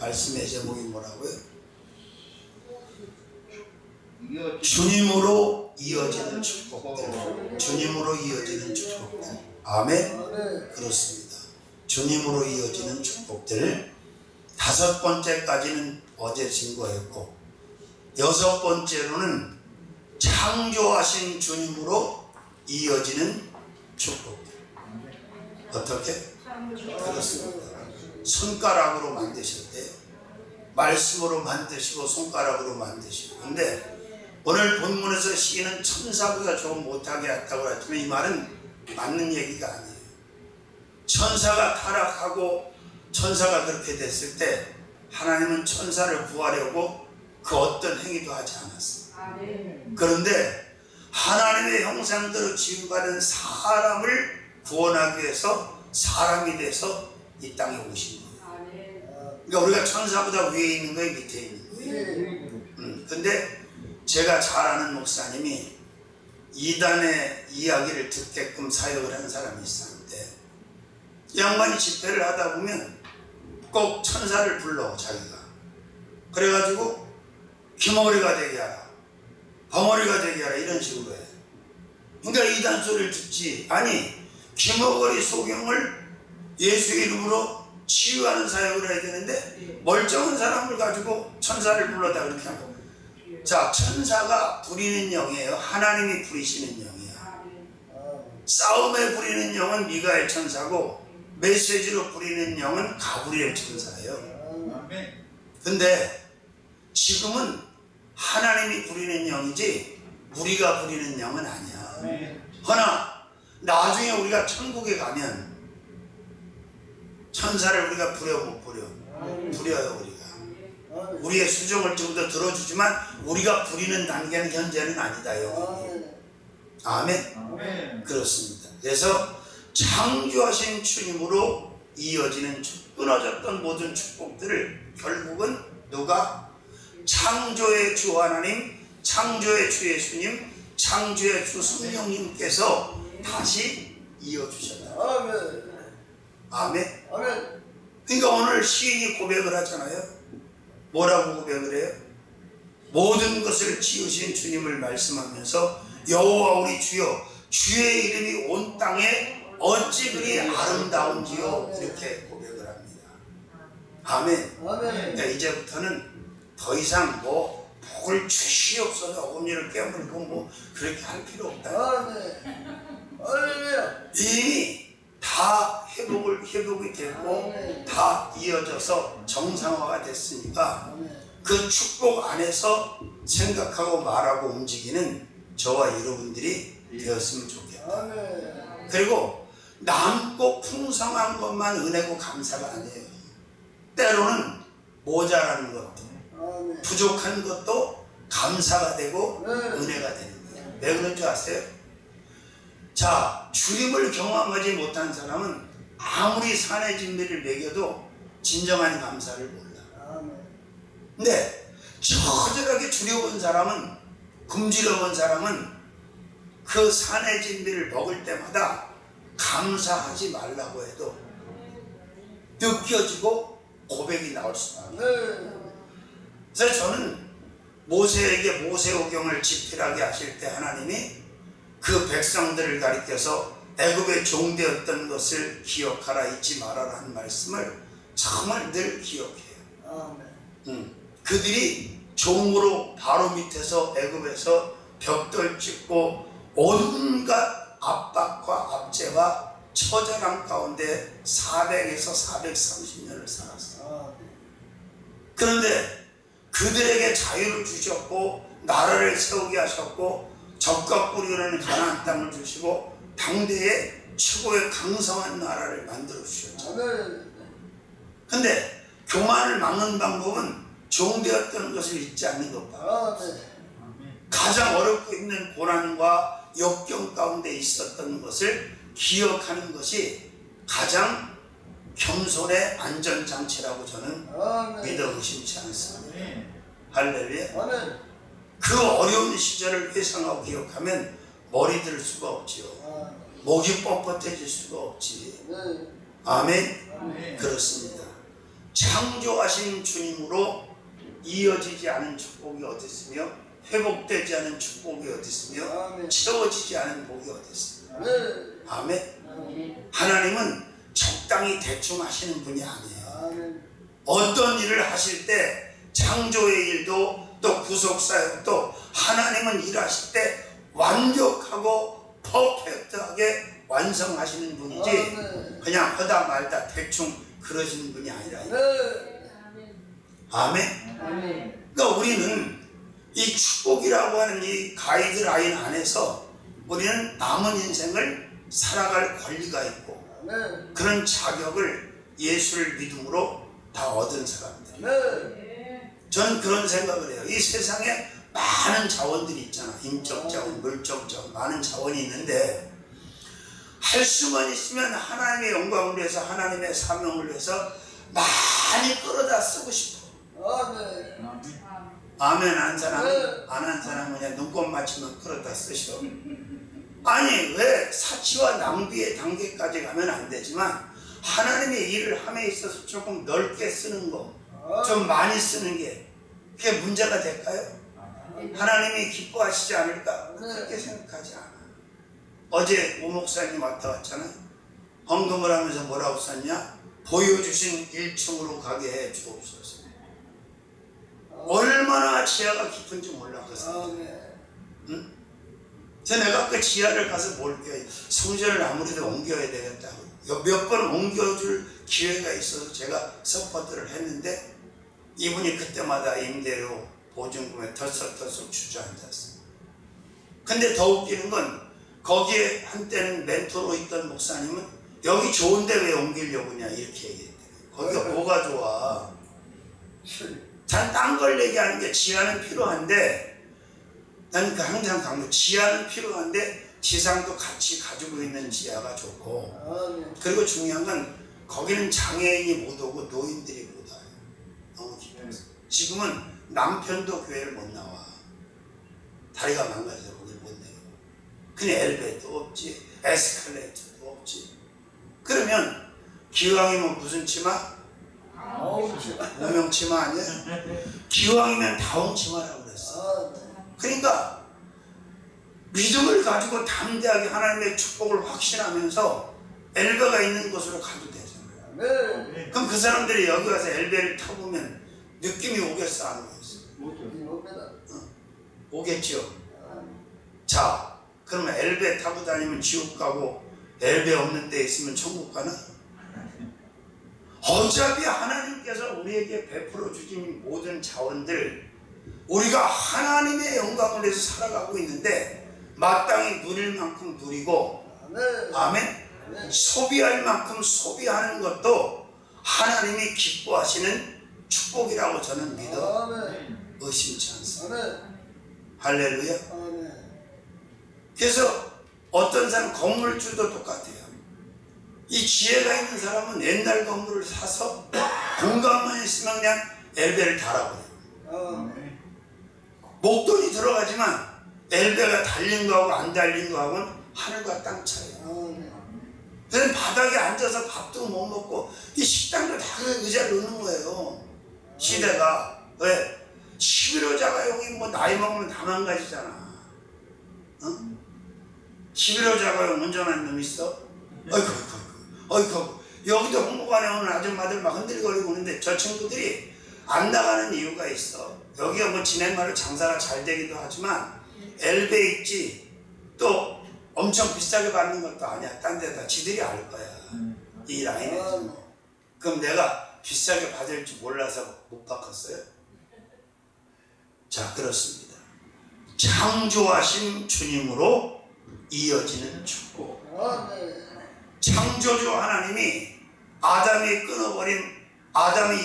말씀의 제목이 뭐라고요? 주님으로 이어지는 축복들. 주님으로 이어지는 축복들. 아멘. 그렇습니다. 주님으로 이어지는 축복들. 5번째까지는 어제 증거했고, 6번째로는 창조하신 주님으로 이어지는 축복들. 어떻게? 그렇습니다. 손가락으로 만드셨대요. 말씀으로 만드시고 손가락으로 만드시고. 근데 오늘 본문에서 시인은 천사보다 조금 못하게 했다고 했지만 이 말은 맞는 얘기가 아니에요. 천사가 타락하고 천사가 그렇게 됐을 때 하나님은 천사를 구하려고 그 어떤 행위도 하지 않았어요. 그런데 하나님의 형상대로 지음받은 사람을 구원하기 위해서 사람이 돼서 이 땅에 오신 거예요. 그러니까 우리가 천사보다 위에 있는 거예요, 밑에 있는 거예요. 근데 제가 잘 아는 목사님이 이단의 이야기를 듣게끔 사역을 하는 사람이 있었는데, 양반이 집회를 하다 보면 꼭 천사를 불러 자기가. 그래가지고 귀머리가 되게 하라, 벙어리가 되게 하라, 이런 식으로 해. 그러니까 이단 소리를 듣지. 아니, 귀머거리 소경을 예수 이름으로 치유하는 사역을 해야 되는데 멀쩡한 사람을 가지고 천사를 불러다 그렇게 하고. 자, 천사가 부리는 영이에요. 하나님이 부리시는 영이야. 싸움에 부리는 영은 미가엘 천사고, 메시지로 부리는 영은 가브리엘 천사예요. 근데 지금은 하나님이 부리는 영이지 우리가 부리는 영은 아니야. 허나 나중에 우리가 천국에 가면 천사를 우리가 부려 못 부려? 부려요. 우리가 우리의 수종을 좀 더 들어주지만 우리가 부리는 단계는 현재는 아니다. 여기. 아멘. 그렇습니다. 그래서 창조하신 주님으로 이어지는 끊어졌던 모든 축복들을 결국은 누가? 창조의 주 하나님, 창조의 주 예수님, 창조의 주 성령님께서 다시 이어주셨다. 아멘. 그러니까 오늘 시인이 고백을 하잖아요. 뭐라고 고백을 해요? 모든 것을 지으신 주님을 말씀하면서 여호와 우리 주여, 주의 이름이 온 땅에 어찌 그리 아름다운지요, 이렇게 고백을 합니다. 아멘. 그러니까 이제부터는 더 이상 뭐 복을 주시옵소서, 어금니를 깨물고 뭐 그렇게 할 필요 없다. 이미 다 회복이 됐고 다 이어져서 정상화가 됐으니까 그 축복 안에서 생각하고 말하고 움직이는 저와 여러분들이 되었으면 좋겠다. 그리고 남고 풍성한 것만 은혜고 감사가 아니에요. 때로는 모자라는 것도 부족한 것도 감사가 되고 은혜가 되는 거예요. 왜 그런 줄 아세요? 자, 주님을 경험하지 못한 사람은 아무리 산의 진미를 먹여도 진정한 감사를 몰라. 근데 처절하게 줄여본 사람은, 굶주려본 사람은 그 산의 진미를 먹을 때마다 감사하지 말라고 해도 느껴지고 고백이 나올 수밖에 없어요. 그래서 저는 모세에게 모세오경을 집필하게 하실 때 하나님이 그 백성들을 가리켜서 애굽에 종되었던 것을 기억하라, 잊지 말아라 하는 말씀을 정말 늘 기억해요. 그들이 종으로 바로 밑에서 애굽에서 벽돌 찍고 온갖 압박과 압제와 처절함 가운데 400에서 430년을 살았어요. 그런데 그들에게 자유를 주셨고 나라를 세우게 하셨고 적과 꿀이 가나안 땅을 주시고 당대의 최고의 강성한 나라를 만들어 주셨죠. 근데 교만을 막는 방법은 종되었던 것을 잊지 않는 것과 가장 어렵고 힘든 고난과 역경 가운데 있었던 것을 기억하는 것이 가장 겸손의 안전장치라고 저는 믿어 의심치 않습니다. 할렐루야. 그 어려운 시절을 회상하고 기억하면 머리 들 수가 없지요. 목이 뻣뻣해질 수가 없지. 아멘. 그렇습니다. 창조하신 주님으로 이어지지 않은 축복이 어디 있으며 회복되지 않은 축복이 어디 있으며 채워지지 않은 복이 어디 있습니까? 아멘. 하나님은 적당히 대충 하시는 분이 아니에요. 어떤 일을 하실 때 창조의 일도 또 구속사역도 하나님은 일하실 때 완벽하고 퍼펙트하게 완성하시는 분이지 그냥 하다 말다 대충 그러시는 분이 아니라. 아멘. 그러니까 우리는 이 축복이라고 하는 이 가이드라인 안에서 우리는 남은 인생을 살아갈 권리가 있고 그런 자격을 예수를 믿음으로 다 얻은 사람들. 저는 그런 생각을 해요. 이 세상에 많은 자원들이 있잖아. 인적 자원, 물적 자원, 많은 자원이 있는데 할 수만 있으면 하나님의 영광을 위해서 하나님의 사명을 위해서 많이 끌어다 쓰고 싶어. 아멘. 안 한 사람은 그냥 눈곱 맞추면 끌어다 쓰셔. 아니 왜 사치와 낭비의 단계까지 가면 안 되지만 하나님의 일을 함에 있어서 조금 넓게 쓰는 거, 좀 많이 쓰는 게 그게 문제가 될까요? 하나님이 기뻐하시지 않을까? 그렇게 생각하지 않아. 어제 오 목사님 왔다 갔잖아요. 헌금을 하면서 뭐라고 썼냐? 보여주신 1층으로 가게 해 주옵소서. 얼마나 지하가 깊은지 몰라 그 사람. 응? 내가 그 지하를 가서 볼게요. 성전을 아무래도 옮겨야 되겠다고. 몇 번 옮겨줄 기회가 있어서 제가 서포트를 했는데 이분이 그때마다 임대료 보증금에 털썩털썩 주저앉았어요. 근데 더 웃기는 건 거기에 한때는 멘토로 있던 목사님은 여기 좋은데 왜 옮기려고 그냐 이렇게 얘기했대요. 거기가 뭐가 좋아. 잘 딴 걸 얘기하는 게 지하는 필요한데 나는 항상 강조 지하는 필요한데 지상도 같이 가지고 있는 지하가 좋고 그리고 중요한 건 거기는 장애인이 못 오고 노인들이 못 와요. 너무 깊어서 지금은 남편도 교회를 못 나와. 다리가 망가져서 거길 못 내려. 그냥 엘리베이터 없지, 에스컬레이터도 없지. 그러면 기왕이면 무슨 치마? 무명 치마 아니야? 기왕이면 다운 치마라고 그랬어. 그러니까 믿음을 가지고 담대하게 하나님의 축복을 확신하면서 엘베가 있는 곳으로 가도 되잖아요. 그럼 그 사람들이 여기 와서 엘베를 타보면 느낌이 오겠어 안 오겠어? 오겠죠. 자, 그러면 엘베 타고 다니면 지옥 가고 엘베 없는 데 있으면 천국 가나? 어차피 하나님께서 우리에게 베풀어 주신 모든 자원들 우리가 하나님의 영광을 위해서 살아가고 있는데 마땅히 누릴 만큼 누리고 아멘. 소비할 만큼 소비하는 것도 하나님이 기뻐하시는 축복이라고 저는 믿어 의심치 않습니다. 할렐루야. 그래서 어떤 사람 건물주도 똑같아요. 이 지혜가 있는 사람은 옛날 건물을 사서 공간만 있으면 그냥 엘베를 달아버려요. 목돈이 들어가지만 엘베가 달린 거하고 안 달린 거하고는 하늘과 땅 차이에요. 그래서 바닥에 앉아서 밥도 못 먹고 이 식당도 다 의자를 놓는 거예요. 시대가. 왜? 11호자가 여기 뭐 나이 먹으면 다 망가지잖아. 어? 11호자가 운전하는 놈 있어? 어이구 여기도 홍보관에 오는 아줌마들 막 흔들거리고 오는데 저 친구들이 안 나가는 이유가 있어. 여기가 뭐 지낸 말로 장사가 잘 되기도 하지만 엘베 있지 또 엄청 비싸게 받는 것도 아니야. 딴 데다 지들이 알 거야. 이 라인에서. 그럼 내가 비싸게 받을 줄 몰라서 못 바꿨어요? 자, 그렇습니다. 창조하신 주님으로 이어지는 축복. 창조주 하나님이 아담이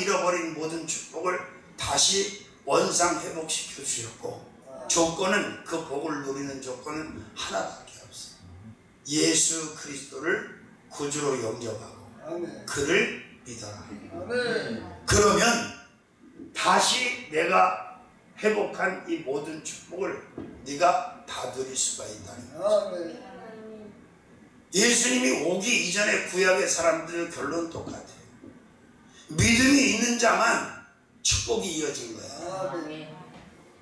잃어버린 모든 축복을 다시 원상 회복시켜 주셨고 조건은 그 복을 누리는 조건은 하나밖에 없어요. 예수 그리스도를 구주로 영접하고 그를 믿어라. 그러면 다시 내가 회복한 이 모든 축복을 네가 다 누릴 수가 있다는 거죠. 예수님이 오기 이전에 구약의 사람들의 결론은 똑같아요. 믿음이 있는 자만 축복이 이어진 거야.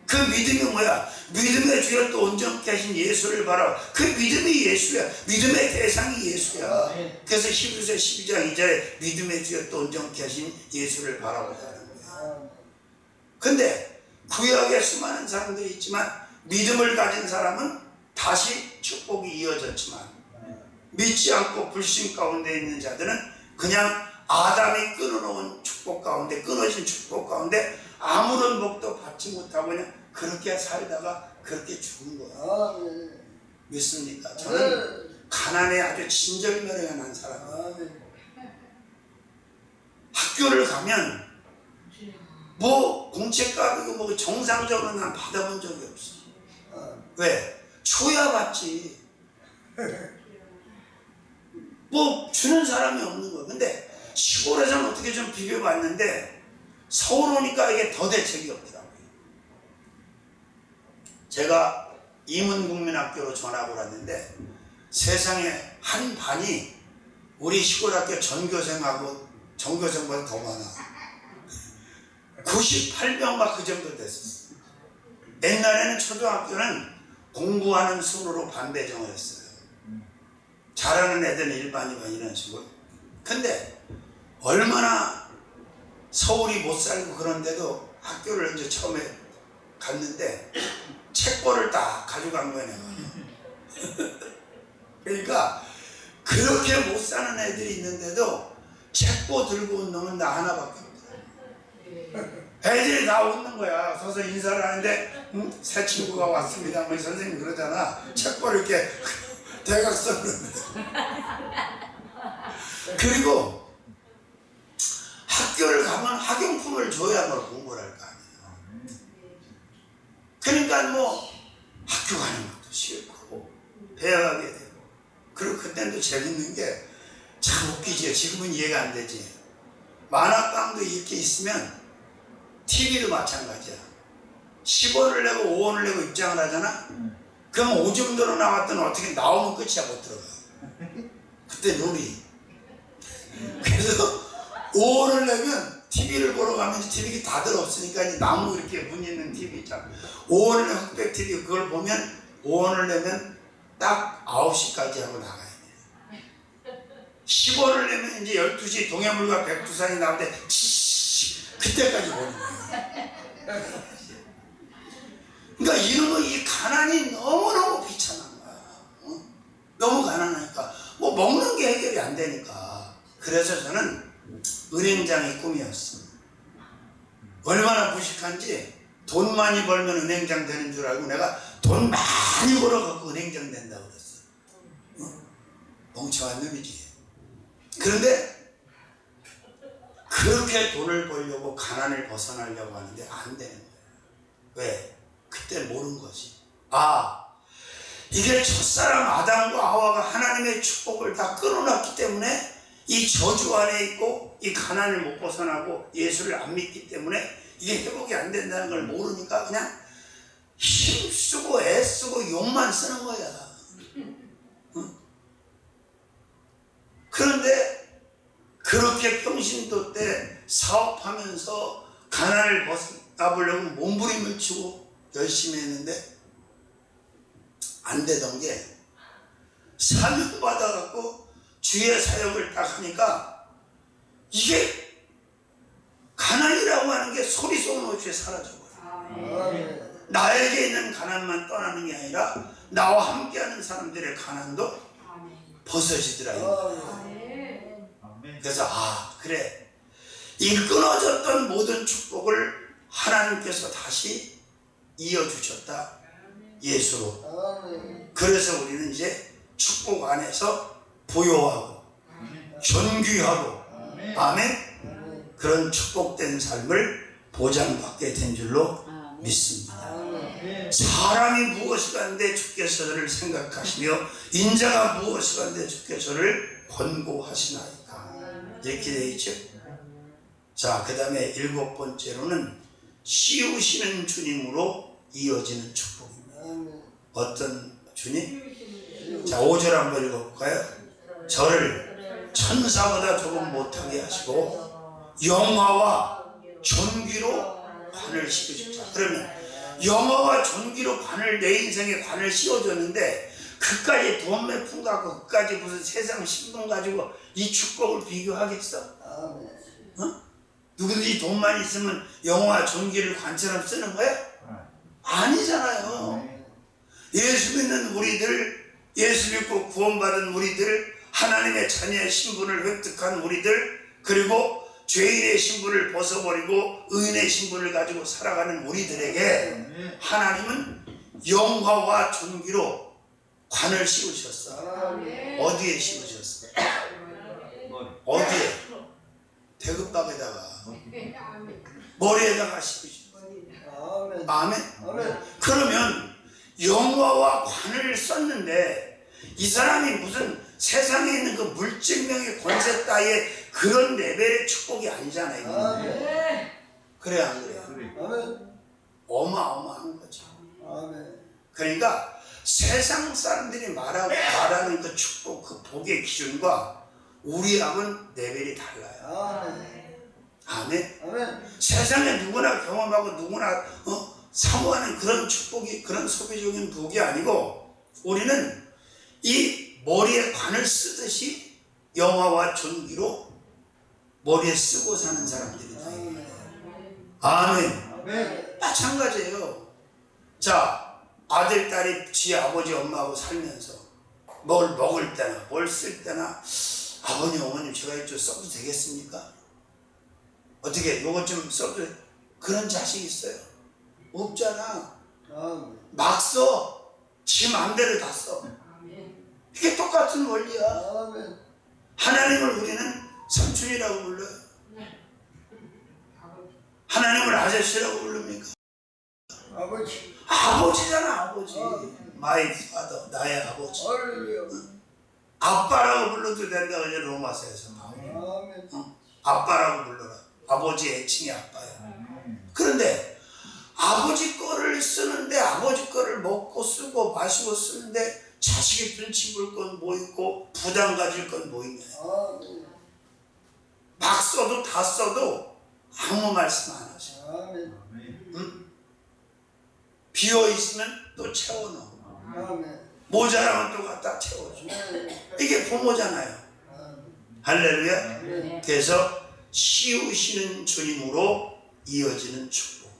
그 믿음이 뭐야? 믿음의 주여 또 온전케 하신 예수를 바라. 그 믿음이 예수야. 믿음의 대상이 예수야. 그래서 히브리서 12장 2절에 믿음의 주여 또 온전케 하신 예수를 바라보자 하는 거야. 근데 구약에 수많은 사람들이 있지만 믿음을 가진 사람은 다시 축복이 이어졌지만 믿지 않고 불신 가운데 있는 자들은 그냥 아담이 끊어놓은 축복 가운데, 끊어진 축복 가운데 아무런 복도 받지 못하고 그냥 그렇게 살다가 그렇게 죽은 거야. 믿습니까? 저는 가난에 아주 진절미령에 난 사람이에요. 학교를 가면 뭐 공책값이고 뭐 정상적으로 난 받아본 적이 없어. 왜? 줘야 받지. 뭐 주는 사람이 없는 거야. 근데 시골에서는 어떻게 좀 비벼봤는데 서울 오니까 이게 더 대책이 없더라고요. 제가 이문국민학교로 전학을 왔는데 세상에 한 반이 우리 시골학교 전교생보다 더 많아. 98명가 그 정도 됐었어. 옛날에는 초등학교는 공부하는 순으로 반배정을 했어요. 잘하는 애들은 일반이고 이런 식으로. 근데 얼마나 서울이 못 살고 그런데도 학교를 이제 처음에 갔는데 책벌을 다 가져간 거야 내가. 그러니까 그렇게 못 사는 애들이 있는데도 책보 들고 온 놈은 나 하나밖에 없더라. 애들이 다 웃는 거야. 서서 인사를 하는데 새 친구가 왔습니다. 뭐 선생님 그러잖아. 책보를 이렇게 대각선으로. 그리고 학교를 가면 학용품을 줘야 뭘 공부를 할 거 아니에요. 그러니까 뭐 학교 가는 것도 싫고 배워가게 되고. 그리고 그때도 재밌는 게 참 웃기죠. 지금은 이해가 안 되지. 만화방도 이렇게 있으면 TV도 마찬가지야. 10원을 내고 5원을 내고 입장을 하잖아. 그럼 5 정도로 나왔더니 어떻게 나오면 끝이야. 못 들어가. 그때 놀이. 그래서 5원을 내면 TV를 보러 가면 TV가 다들 없으니까 이제 나무 이렇게 문 있는 TV 있잖아. 5원을 내면 흑백 TV 그걸 보면 5원을 내면 딱 9시까지 하고 나가야 돼. 10원을 내면 이제 12시 동해물과 백두산이 나오는데 그때까지 보는 거야. 그러니까 이런 거 이 가난이 너무너무 비참한 거야. 어? 너무 가난하니까 뭐 먹는 게 해결이 안 되니까. 그래서 저는 은행장이 꿈이었어. 얼마나 무식한지 돈 많이 벌면 은행장 되는 줄 알고 내가 돈 많이 벌어갖고 은행장 된다고 그랬어. 어? 멍청한 놈이지. 그런데 그렇게 돈을 벌려고 가난을 벗어나려고 하는데 안 되는 거예요. 왜? 그때 모르는 거지. 아, 이게 첫사람 아담과 하와가 하나님의 축복을 다 끊어놨기 때문에 이 저주 안에 있고 이 가난을 못 벗어나고 예수를 안 믿기 때문에 이게 회복이 안 된다는 걸 모르니까 그냥 힘쓰고 애쓰고 욕만 쓰는 거야. 응? 그런데 그렇게 평신도 때 사업하면서 가난을 벗어나보려고 몸부림을 치고 열심히 했는데 안 되던 게 사명 받아갖고 주의 사역을 딱 하니까 이게 가난이라고 하는 게 소리 쏘는 없이 사라져버려. 나에게 있는 가난만 떠나는 게 아니라 나와 함께하는 사람들의 가난도 벗어지더라. 그래서 아 그래 이 끊어졌던 모든 축복을 하나님께서 다시 이어주셨다. 예수로. 그래서 우리는 이제 축복 안에서 부요하고 존귀하고 아멘. 그런 축복된 삶을 보장받게 된 줄로 믿습니다. 사람이 무엇이 간데 주께서 저를 생각하시며 인자가 무엇이 간데 주께서 저를 권고하시나이까. 이렇게 되어 있죠. 자, 그 다음에 7번째로는 씌우시는 주님으로 이어지는 축복입니다. 어떤 주님? 자, 5절 한번 읽어볼까요? 저를 천사보다 조금 못하게 하시고 영화와 존귀로 관을 씌우셨죠. 그러면 영화와 존귀로 관을, 내 인생에 관을 씌워줬는데 그까지 돈 몇 푼 갖고 그까지 무슨 세상 신분 가지고 이 축복을 비교하겠어? 어? 누구든지 돈만 있으면 영화와 존귀를 관처럼 쓰는 거야? 아니잖아요. 예수 믿는 우리들, 예수 믿고 구원받은 우리들, 하나님의 자녀의 신분을 획득한 우리들, 그리고 죄인의 신분을 벗어버리고 의인의 신분을 가지고 살아가는 우리들에게 하나님은 영화와 존귀로 관을 씌우셨어. 어디에 씌우셨어? 어디에? 대급박에다가, 머리에다가 씌우셨어. 아멘. 그러면 영화와 관을 썼는데 이 사람이 무슨 세상에 있는 그 물질명의 권세 따위의 그런 레벨의 축복이 아니잖아요. 그래 안 그래요? 어마어마한 거죠. 그러니까 세상 사람들이 말하는 그 축복, 그 복의 기준과 우리하고는 레벨이 달라요. 아멘. 세상에 누구나 경험하고 누구나 사모하는 그런 축복이, 그런 소비적인 복이 아니고 우리는 이 머리에 관을 쓰듯이 영화와 존귀로 머리에 쓰고 사는 사람들이다. 아멘. 마찬가지예요. 자, 아들, 딸이 지 아버지, 엄마하고 살면서 뭘 먹을 때나 뭘 쓸 때나 아버님, 어머님 제가 이쪽 써도 되겠습니까? 어떻게 요거 좀 써도 그런 자식 있어요? 없잖아. 막 써. 지 마음대로 다 써. 이게 똑같은 원리야. 하나님을 우리는 삼촌이라고 불러요. 하나님을 아저씨라고 부릅니까? 아버지잖아, 아버지. My father, 나의 아버지. 아빠라고 불러도 된다. 그냥 로마서에서. 아빠라고 불러라. 아버지 애칭이 아빠야. 그런데 아버지 거를 쓰는데, 아버지 거를 먹고 쓰고 마시고 쓰는데 자식의 눈치 볼 건 뭐 있고 부담 가질 건 뭐 있냐. 막 써도 다 써도 아무 말씀 안 하셔. 응? 비어 있으면 또 채워넣어. 모자라면 또 갖다 채워줘. 이게 부모잖아요. 할렐루야. 그래서 씌우시는 주님으로 이어지는 축복.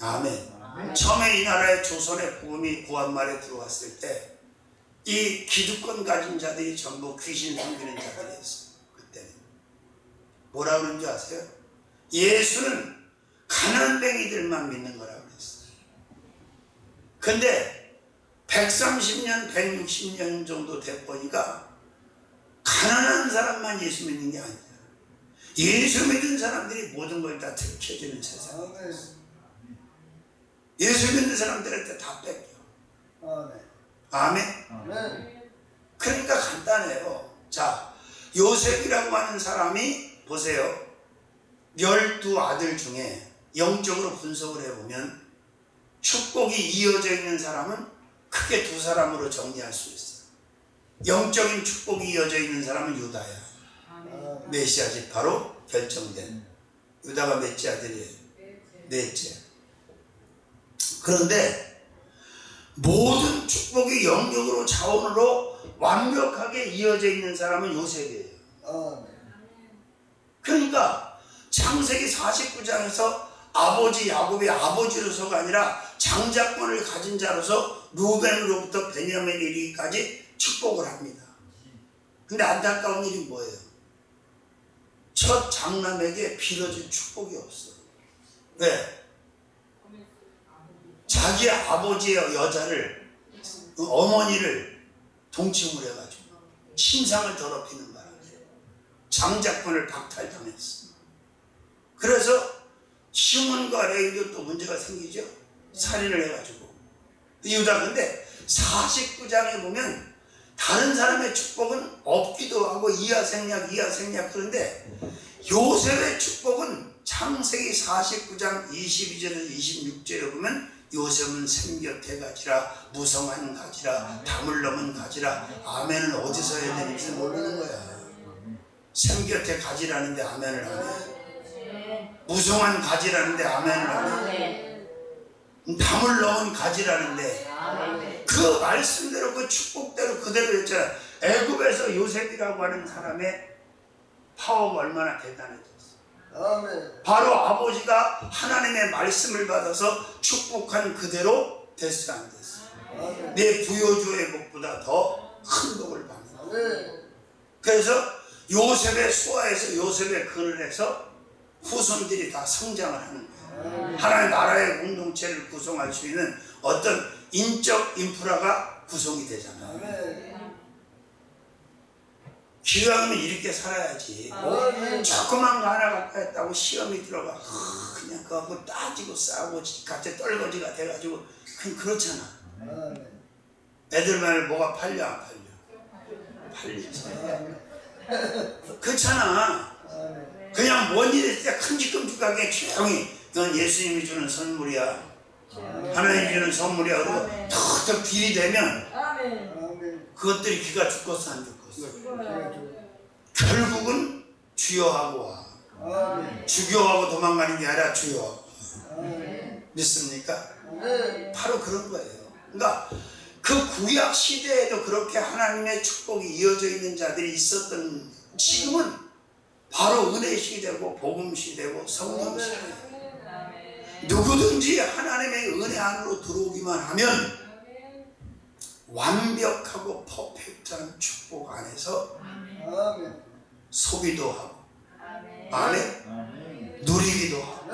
아멘. 처음에 이 나라의 조선의 복음이 구한말에 들어왔을 때 이 기득권 가진 자들이 전부 귀신 섬기는 자들이었어요. 그때는 뭐라 그러는 줄 아세요? 예수는 가난뱅이들만 믿는 거라고 그랬어요. 근데 130년, 160년 정도 돼보니까 가난한 사람만 예수 믿는 게 아니야. 예수 믿는 사람들이 모든 걸 다 들켜주는 세상이었어요. 예수 믿는 사람들한테 다 뺏겨. 아멘. 그러니까 간단해요. 자, 요셉이라고 하는 사람이 보세요. 12아들 중에 영적으로 분석을 해보면 축복이 이어져 있는 사람은 크게 두 사람으로 정리할 수 있어요. 영적인 축복이 이어져 있는 사람은 유다야. 메시아 지파로 결정된. 유다가 몇째 아들이에요? 넷째. 그런데 모든 축복이 영적으로 자원으로 완벽하게 이어져 있는 사람은 요셉이에요. 그러니까 창세기 49장에서 아버지 야곱의 아버지로서가 아니라 장자권을 가진 자로서 루벤으로부터 베냐민 이르기까지 축복을 합니다. 근데 안타까운 일이 뭐예요? 첫 장남에게 빌어준 축복이 없어. 왜? 자기 아버지의 여자를, 어머니를 동침을 해가지고 신상을 더럽히는 바람에 장자권을 박탈당했어. 그래서 시몬과 레위도 또 문제가 생기죠. 살인을 해가지고. 유다. 근데 49장에 보면 다른 사람의 축복은 없기도 하고 이하생략 그런데 요셉의 축복은 창세기 49장 22절에서 26절에 보면 요셉은 생겼대 가지라, 무성한 가지라, 담을 넘은 가지라. 아멘은 어디서 해야 되는지 모르는 거야. 샘 곁에 가지라는데 아멘을 안 해. 무성한 가지라는데 아멘을 안 해. 담을 넣은 가지라는데 그 말씀대로 그 축복대로 그대로 했잖아. 애굽에서 요셉이라고 하는 사람의 파워가 얼마나 대단해졌어. 바로 아버지가 하나님의 말씀을 받아서 축복한 그대로 됐어 안 됐어? 내 부여주의 복보다 더 큰 복을 받는. 그래서 요셉의 수하에서 요셉의 근을 해서 후손들이 다 성장을 하는 거예요. 하나의 나라의 공동체를 구성할 수 있는 어떤 인적 인프라가 구성이 되잖아요. 기왕이면 이렇게 살아야지. 조그만 거 하나 갖고 했다고 시험이 들어가 그냥 그거 따지고 싸우고 같이 떨거지가 돼가지고 그냥 그렇잖아. 애들 말 뭐가 팔려 안 팔려? 팔리지. 그렇잖아. 그냥 뭔 일 있을 때 큼직큼직하게 조용히 이건 예수님이 주는 선물이야. 하나님이 주는 선물이야. 그러고 턱턱 딜이 되면 그것들이 귀가 죽겠어 안 죽겠어? 결국은 주여하고 와. 주교하고 도망가는 게 아니라 주여. 믿습니까? 바로 그런 거예요. 그러니까 그 구약 시대에도 그렇게 하나님의 축복이 이어져 있는 자들이 있었던 지금은 바로 은혜 시대고 복음 시대고 성령 시대예요. 누구든지 하나님의 은혜 안으로 들어오기만 하면 완벽하고 퍼펙트한 축복 안에서 소비도 하고 아멘 누리기도 하고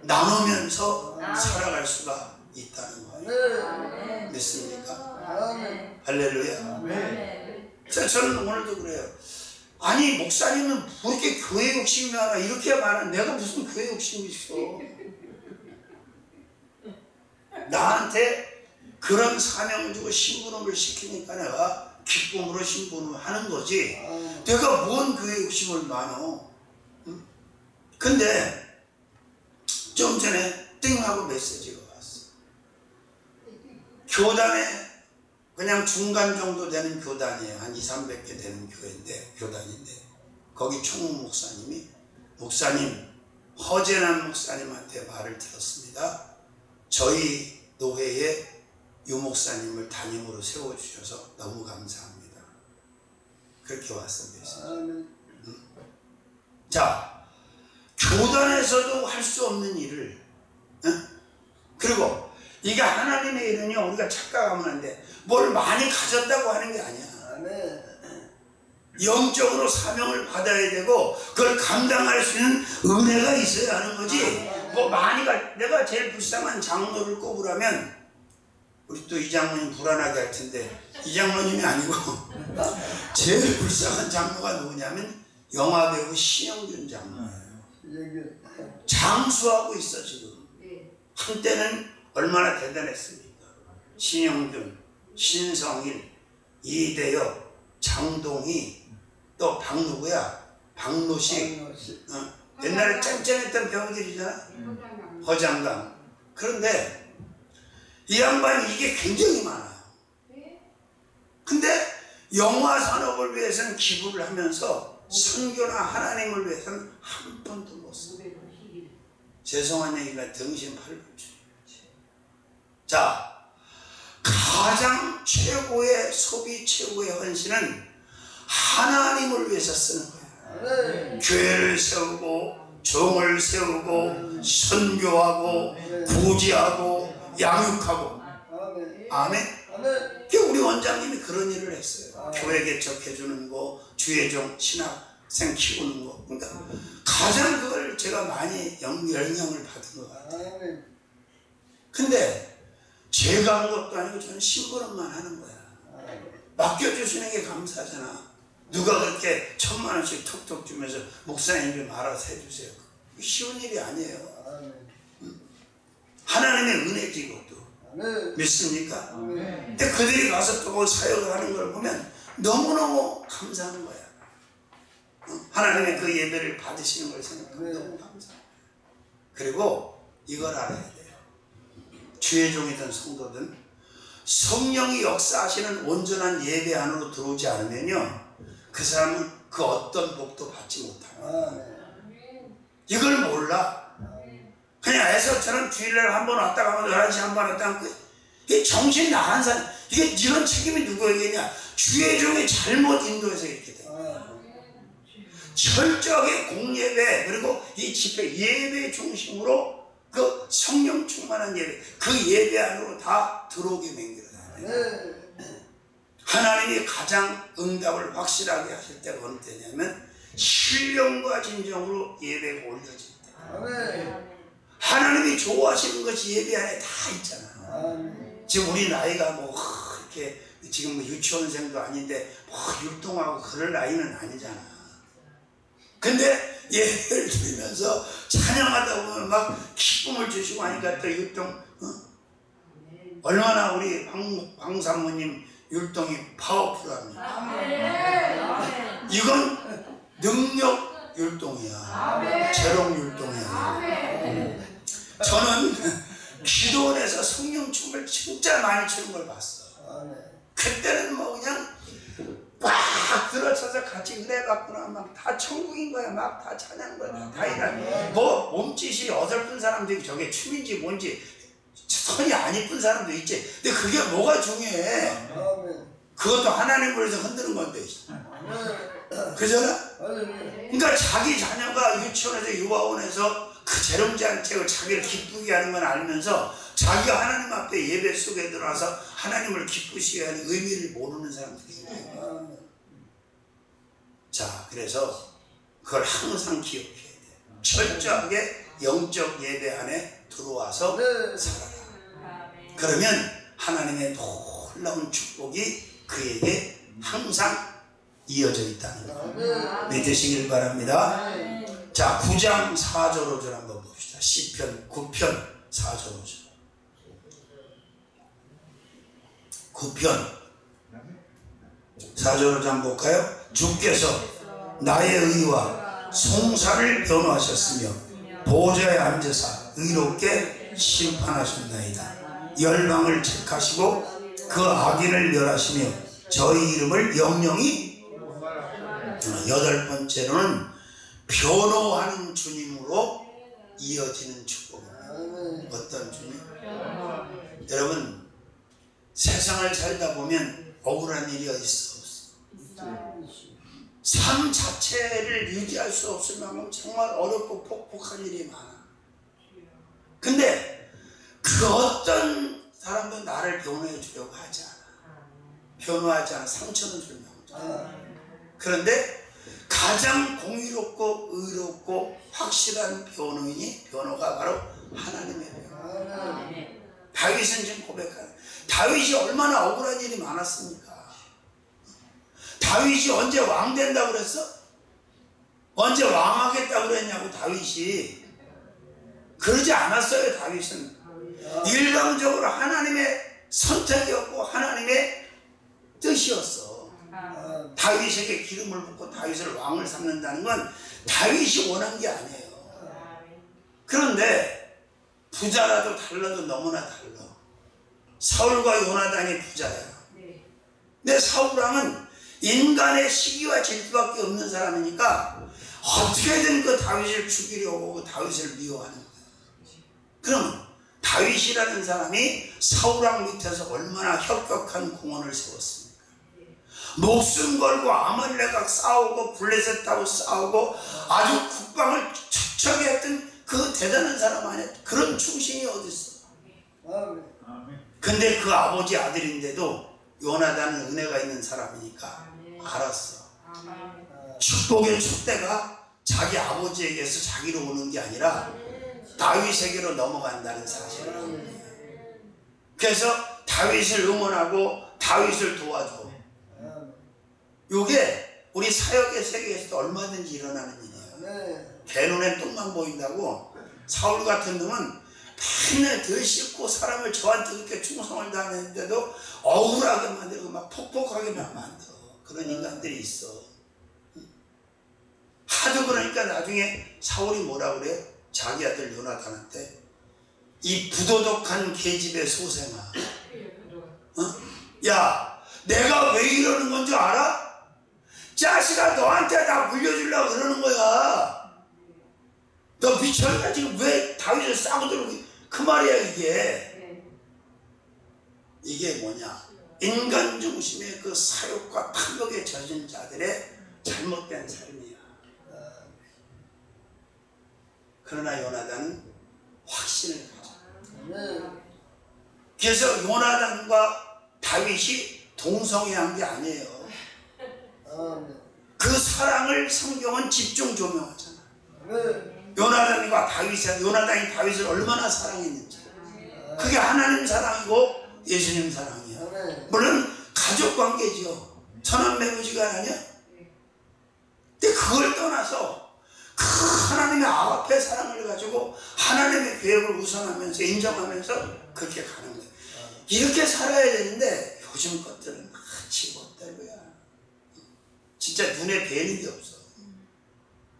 나누면서 살아갈 수가 있다는 거예요. 믿습니까? 할렐루야. 그래서 저는 오늘도 그래요. 아니 목사님은 뭐 이렇게 교회 욕심이 많아 이렇게 많아. 내가 무슨 교회 욕심이 있어. 나한테 그런 사명을 주고 신부름을 시키니까 내가 기쁨으로 신부름을 하는 거지. 내가 뭔 교회 욕심을 많어. 응? 근데 좀 전에 띵하고 메시지가 왔어. 교단에 그냥 중간 정도 되는 교단이에요. 한 200~300개 되는 교회인데 교단인데 거기 총무 목사님이 목사님 허재난 목사님한테 말을 들었습니다. 저희 노회에 유 목사님을 담임으로 세워주셔서 너무 감사합니다. 그렇게 왔습니다. 자, 교단에서도 할 수 없는 일을 그리고 이게 하나님의 일은요 우리가 착각하면 안 돼. 뭘 많이 가졌다고 하는 게 아니야. 영적으로 사명을 받아야 되고 그걸 감당할 수 있는 은혜가 있어야 하는 거지. 뭐 많이 내가 제일 불쌍한 장로를 꼽으라면 우리 또 이 장로님 불안하게 할 텐데 이 장로님이 아니고 제일 불쌍한 장로가 누구냐면 영화배우 신영준 장로예요. 장수하고 있어 지금. 한때는 얼마나 대단했습니까? 신영준, 신성일, 이대엽, 장동희, 또 박누구야? 박노식. 옛날에 짱짱했던 배우들이잖아. 허장강. 그런데 이 양반이 이게 굉장히 많아요. 근데 영화 산업을 위해서는 기부를 하면서 선교나 하나님을 위해서는 한 번도 못 써. 죄송한 얘기가 등신팔불주의. 자, 가장 최고의 소비, 최고의 헌신은 하나님을 위해서 쓰는 거예요. 교회를 세우고 종을 세우고 선교하고 구제하고 양육하고. 아멘. 우리 원장님이 그런 일을 했어요. 교회 개척해주는 거, 주의종 신학생 키우는 거. 그러니까 가장 그걸 제가 많이 영향을 받은 것 같아요. 근데 제가 한 것도 아니고 저는 심부름만 하는 거야. 맡겨주시는 게 감사하잖아. 누가 그렇게 1000만원씩 톡톡 주면서 목사님 좀 알아서 해주세요. 쉬운 일이 아니에요. 하나님의 은혜지 이것도. 믿습니까? 근데 그들이 가서 또 사역을 하는 걸 보면 너무너무 감사한 거야. 하나님의 그 예배를 받으시는 걸 생각하면 너무 감사해요. 그리고 이걸 알아야 돼요. 주의 종이든 성도든 성령이 역사하시는 온전한 예배 안으로 들어오지 않으면요 그 사람은 그 어떤 복도 받지 못합니다. 이걸 몰라. 그냥 에서처럼 주일날 한 번 왔다 가면 11시 한 번 왔다 가면 이게 정신 나간 사람, 이게 이런 책임이 누구에게냐? 주의 종이 잘못 인도해서 이렇게 돼. 철저하게 공예배 그리고 이 집회 예배 중심으로 그 성령 충만한 예배, 그 예배 안으로 다 들어오게 맹글어요. 하나님이 가장 응답을 확실하게 하실 때가 어느 때냐면 신령과 진정으로 예배가 올려질 때. 하나님이 좋아하시는 것이 예배 안에 다 있잖아. 지금 우리 나이가 뭐 이렇게 지금 뭐 유치원생도 아닌데 뭐 율동하고 그럴 나이는 아니잖아. 근데 예배를 드리면서 찬양하다 보면 막 기쁨을 주시고 하니까 또 율동, 얼마나 우리 황 사모님 율동이 파워풀합니다. 이건 능력 율동이야. 재롱 율동이야. 저는 기도원에서 성령춤을 진짜 많이 추는 걸 봤어. 그때는 뭐 그냥 막 들어쳐서 같이 은혜 받구나. 막 다 천국인 거야. 막 다 찬양 거야. 다 이런 뭐 몸짓이 어설픈 사람도 있고 저게 춤인지 뭔지 선이 안 이쁜 사람도 있지. 근데 그게 뭐가 중요해? 그것도 하나님을 위해서 흔드는 건데. 그잖아? 그러니까 자기 자녀가 유치원에서 유아원에서 그 재롱잔치로 자기를 기쁘게 하는 건 알면서 자기가 하나님 앞에 예배 속에 들어와서 하나님을 기쁘시게 하는 의미를 모르는 사람들이 있어요. 자, 그래서 그걸 항상 기억해야 돼. 철저하게 영적 예배 안에 들어와서 살아라. 그러면 하나님의 놀라운 축복이 그에게 항상 이어져 있다는 거 믿으시길 바랍니다. 자, 9장 4절 5절 한번 봅시다. 시편 9편 4절 5절. 9편 4절 5절 한번 볼까요? 주께서 나의 의와 송사를 변호하셨으며 보좌에 앉으사 의롭게 심판하셨나이다. 열방을 책하시고 그 악인을 멸하시며 저희 이름을 영영히. 여덟 번째로는 변호하는 주님으로 이어지는 축복입니다. 어떤 주님? 여러분, 세상을 살다 보면 억울한 일이 어디 있어? 삶 자체를 유지할 수 없을 만큼 정말 어렵고 폭폭한 일이 많아. 근데 그 어떤 사람도 나를 변호해 주려고 하지 않아. 변호하지 않아. 상처는 주려고 하지. 그런데 가장 공의롭고 의롭고 확실한 변호가 바로 하나님의 변호. 다윗은 지금 고백하는. 다윗이 얼마나 억울한 일이 많았습니까? 다윗이 언제 왕 된다고 그랬어? 언제 왕하겠다고 그랬냐고 다윗이. 그러지 않았어요. 다윗은 일방적으로 하나님의 선택이었고 하나님의 뜻이었어. 다윗에게 기름을 붓고 다윗을 왕을 삼는다는 건 다윗이 원한 게 아니에요. 그런데 부자라도 달라도 너무나 달라. 사울과 요나단이 부자야. 근데 사울왕은 인간의 시기와 질투밖에 없는 사람이니까 어떻게든 그 다윗을 죽이려고 그 다윗을 미워하는 거야. 그럼 다윗이라는 사람이 사울왕 밑에서 얼마나 혁혁한 공헌을 세웠습니까? 목숨 걸고 아말렉하고 싸우고 블레셋하고 싸우고 아주 국방을 척척히 했던 그 대단한 사람 아니야. 그런 충신이 어디 있어? 근데 그 아버지 아들인데도 요나단은 은혜가 있는 사람이니까 알았어. 축복의 촛대가 자기 아버지에게서 자기로 오는 게 아니라 다윗에게로 넘어간다는 사실을. 그래서 다윗을 응원하고 다윗을 도와줘. 이게 우리 사역의 세계에서도 얼마든지 일어나는 일이에요. 개 눈에 똥만 보인다고 사울 같은 놈은 맨날 덜 씻고 사람을 저한테 그렇게 충성을 다하는데도 억울하게 만들고 막 폭폭하게 만들어. 그런 인간들이 있어. 하도 그러니까 나중에 사울이 뭐라 그래요? 자기 아들 요나단한테 이 부도덕한 계집의 소생아, 야, 내가 왜 이러는 건 줄 알아? 자식아 너한테 다 물려주려고 그러는 거야. 너 미쳤냐 지금 왜 다윗을 싸고 들고 그 말이야 이게. 이게 뭐냐 인간 중심의 그 사욕과 탐욕에 젖은 자들의 잘못된 삶이야. 그러나 요나단은 확신을 가져. 그래서 요나단과 다윗이 동성애한 게 아니에요. 그 사랑을 성경은 집중 조명하잖아. 요나단이 다윗을 얼마나 사랑했는지. 그게 하나님 사랑이고 예수님 사랑이야. 물론 가족 관계죠. 천한매부지가 아니야. 근데 그걸 떠나서 그 하나님의 아가페 사랑을 가지고 하나님의 계획을 우선하면서 인정하면서 그렇게 가는 거야. 이렇게 살아야 되는데 요즘 것들은 지멋대로야. 진짜 눈에 뵈는 게 없어.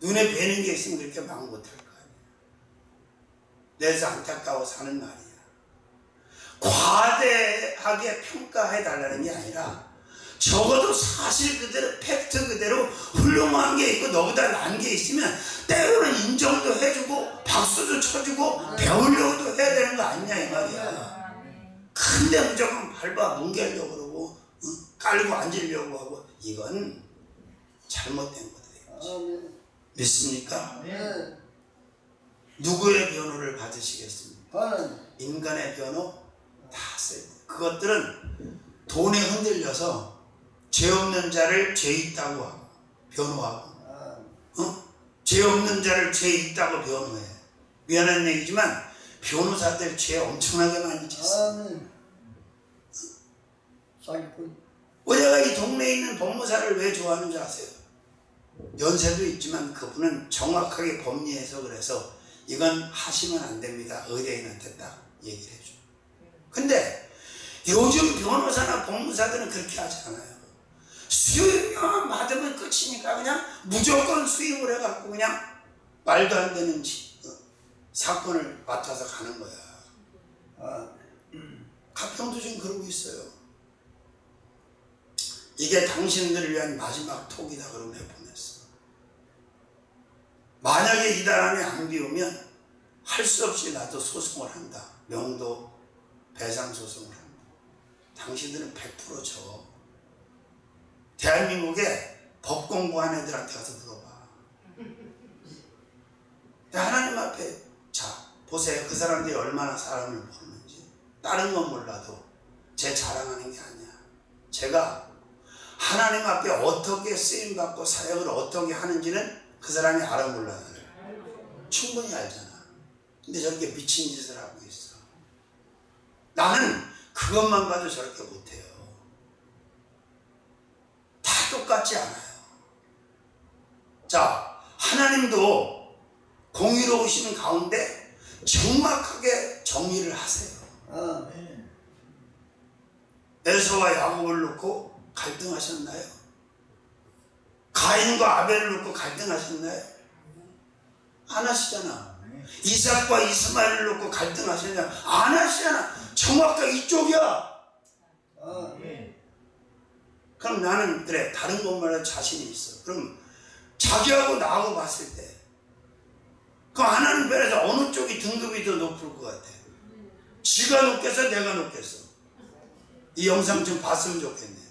눈에 뵈는 게 있으면 그렇게 막 못할 거 아니야. 그래서 안타까워서 하는 말이야. 과대하게 평가해 달라는 게 아니라 적어도 사실 그대로 팩트 그대로 훌륭한 게 있고 너보다 나은 게 있으면 때로는 인정도 해주고 박수도 쳐주고 배우려고도 해야 되는 거 아니냐 이 말이야. 근데 무조건 밟아 뭉개려고 그러고 깔고 앉으려고 하고 이건 잘못된 거다. 믿습니까? 누구의 변호를 받으시겠습니까? 인간의 변호 다 써요. 그것들은 돈에 흔들려서 죄 없는 자를 죄 있다고 하고 변호하고 죄 없는 자를 죄 있다고 변호해. 미안한 얘기지만 변호사들 죄 엄청나게 많이 짓어. 내가 이 동네에 있는 법무사를 왜 좋아하는 줄 아세요? 연세도 있지만 그분은 정확하게 법리 해석을 해서 이건 하시면 안 됩니다. 의뢰인한테 딱 얘기를 해줘. 근데 요즘 변호사나 법무사들은 그렇게 하지 않아요. 수임료만 받으면 끝이니까 그냥 무조건 수임을 해갖고 그냥 말도 안 되는 사건을 맡아서 가는 거야. 가평도 지금 그러고 있어요. 이게 당신들을 위한 마지막 톡이다 그러고 내보냈어. 만약에 이달 안에 안 비우면 할 수 없이 나도 소송을 한다. 명도 배상 소송을 한다. 당신들은 100% 져. 대한민국에 법 공부한 애들한테 가서 물어봐. 하나님 앞에 자 보세요. 그 사람들이 얼마나 사람을 모르는지. 다른 건 몰라도 제 자랑하는 게 아니야. 제가 하나님 앞에 어떻게 쓰임받고 사역을 어떻게 하는지는 그 사람이 알아 몰라요. 충분히 알잖아. 근데 저렇게 미친 짓을 하고 있어. 나는 그것만 봐도 저렇게 못해요. 다 똑같지 않아요. 자, 하나님도 공의로우신 가운데 정확하게 정의를 하세요. 에서와 야곱을 놓고 갈등하셨나요? 가인과 아벨을 놓고 갈등하셨나요? 안 하시잖아. 이삭과 이스마엘을 놓고 갈등하셨냐? 안 하시잖아. 정확하게 이쪽이야. 그럼 나는 그래 다른 것만으로 자신이 있어. 그럼 자기하고 나하고 봤을 때 그럼 하나님 편에서 어느 쪽이 등급이 더 높을 것 같아? 지가 높겠어? 내가 높겠어? 이 영상 좀 봤으면 좋겠네.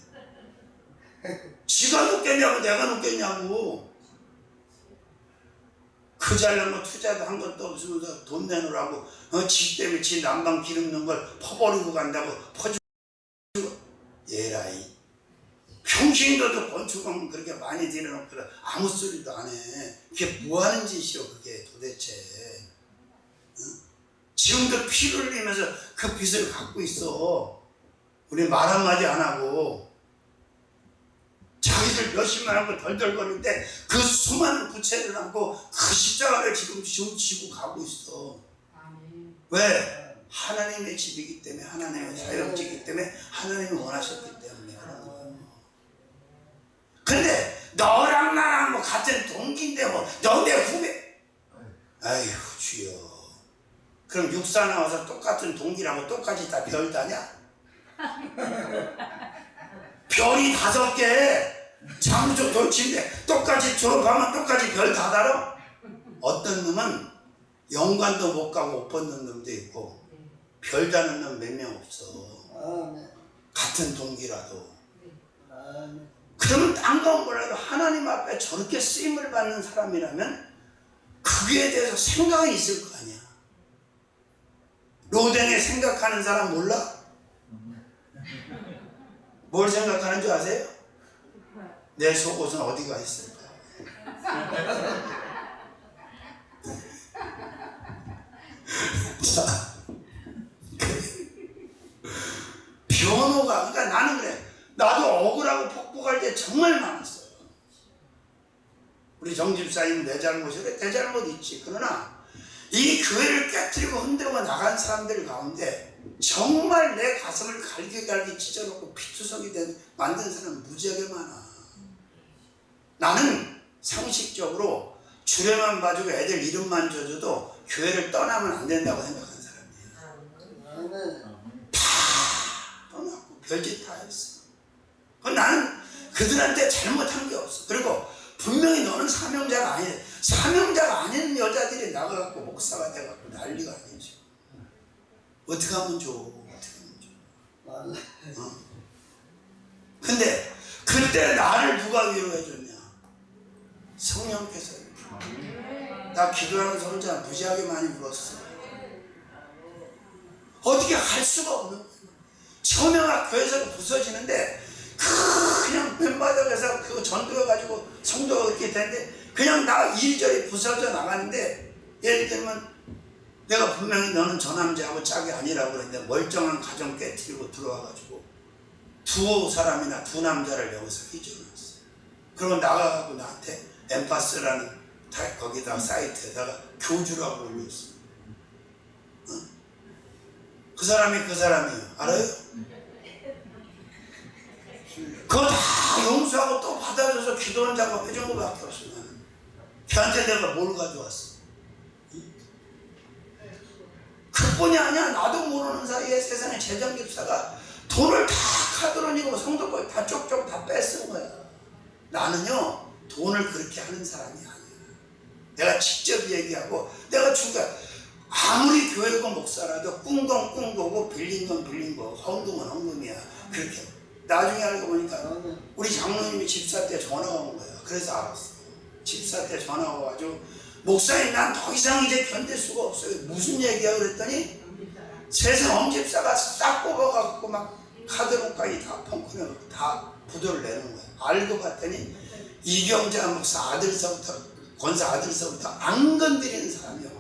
지가 높겠냐고 내가 높겠냐고. 그 잘난 거 투자도 한 것도 없으면서 돈 내놓으라고 지 때문에 지 난방 기름 넣은 걸 퍼버리고 간다고 퍼주고 얘라이 평신도도 건축은 그렇게 많이 들여놓고 아무 소리도 안 해. 그게 뭐하는 짓이요 그게 도대체. 지금도 피를 흘리면서 그 빚을 갖고 있어. 우리 말 한마디 안 하고 자기들 몇십만 하고 덜덜거리는데 그 수많은 부채를 안고 그 십자가를 지금 지고 가고 있어. 왜? 하나님의 집이기 때문에 하나님의 사역지이기 때문에 하나님이 원하셨기 때문에 그런 거예요. 근데 너랑 나랑 뭐 같은 동기인데 뭐 너네 후배 아이고 주여. 그럼 육사 나와서 똑같은 동기라고 똑같이 다 별 다냐? 별이 5개 장부조 돌치인데 똑같이 졸업하면 똑같이 별 다 달아? 어떤 놈은 연관도 못 가고 옷 벗는 놈도 있고 별 다는 놈 몇 명 없어. 같은 동기라도. 그러면 딴 건 몰라도 하나님 앞에 저렇게 쓰임을 받는 사람이라면 그게 대해서 생각이 있을 거 아니야. 로댕에 생각하는 사람 몰라? 뭘 생각하는 줄 아세요? 내 속옷은 어디가 있을까? 자, 변호가, 그러니까 나는 그래. 나도 억울하고 폭복할 때 정말 많았어요. 우리 정집사님 내 잘못이 그래, 내 잘못 있지. 그러나 이 교회를 깨뜨리고 흔들고 나간 사람들 가운데 정말 내 가슴을 갈기갈기 찢어놓고 피투성이 만든 사람 무지하게 많아. 나는 상식적으로 주례만 봐주고 애들 이름만 줘줘도 교회를 떠나면 안 된다고 생각하는 사람이에요. 다 떠났고 별짓 다 했어. 나는 그들한테 잘못한 게 없어. 그리고 분명히 너는 사명자가 아니야. 사명자가 아닌 여자들이 나가갖고 목사가 돼갖고 난리가 아니지. 어떻게 하면 좋아? 어떻게 하면 좋아? 근데 그때 나를 누가 위로해줬냐? 성령께서. 나 기도하는 혼자 무지하게 많이 울었어. 어떻게 할 수가 없는 거야. 처명학 교회에서 부서지는데 그냥 맨바닥에서 그거 전도해가지고 성도가 그렇게 되는데 그냥 나 이리저리 부서져 나가는데, 예를 들면 내가 분명히 너는 저 남자하고 짝이 아니라고 그랬는데 멀쩡한 가정 깨트리고 들어와가지고 두 사람이나 두 남자를 여기서 휘저어놨어. 그러고 나가갖고 나한테 엠파스라는 거기다 사이트에다가 교주라고 올렸어. 그 사람이 그 사람이에요. 알아요? 그거 다 용서하고 또 받아줘서 기도원 작업 해준 것밖에 없어. 나는 걔한테 내가 뭘 가져왔어? 그뿐이 아니야. 나도 모르는 사이에 세상에 재정집사가 돈을 다 카드로 내고 성도권 다 쪽쪽 다 뺏은 거야. 나는요 돈을 그렇게 하는 사람이 아니야. 내가 직접 얘기하고 내가 아무리 교회고 목사라도 꾼 건 꾼 거고 빌린 건 빌린 거고 헌금은 헌금이야. 그렇게 나중에 알고 보니까 우리 장로님이 집사 때 전화가 온 거야. 그래서 알았어. 집사 때 전화가 와가지고 목사님 난 더 이상 이제 견딜 수가 없어요. 무슨 얘기야 그랬더니 세상 엄집사가 싹 뽑아갖고 막 카드론까지 다 펑크내고 다 부도를 내는 거야. 알고 봤더니 이경자 목사 아들서부터 권사 아들서부터 안 건드리는 사람이야.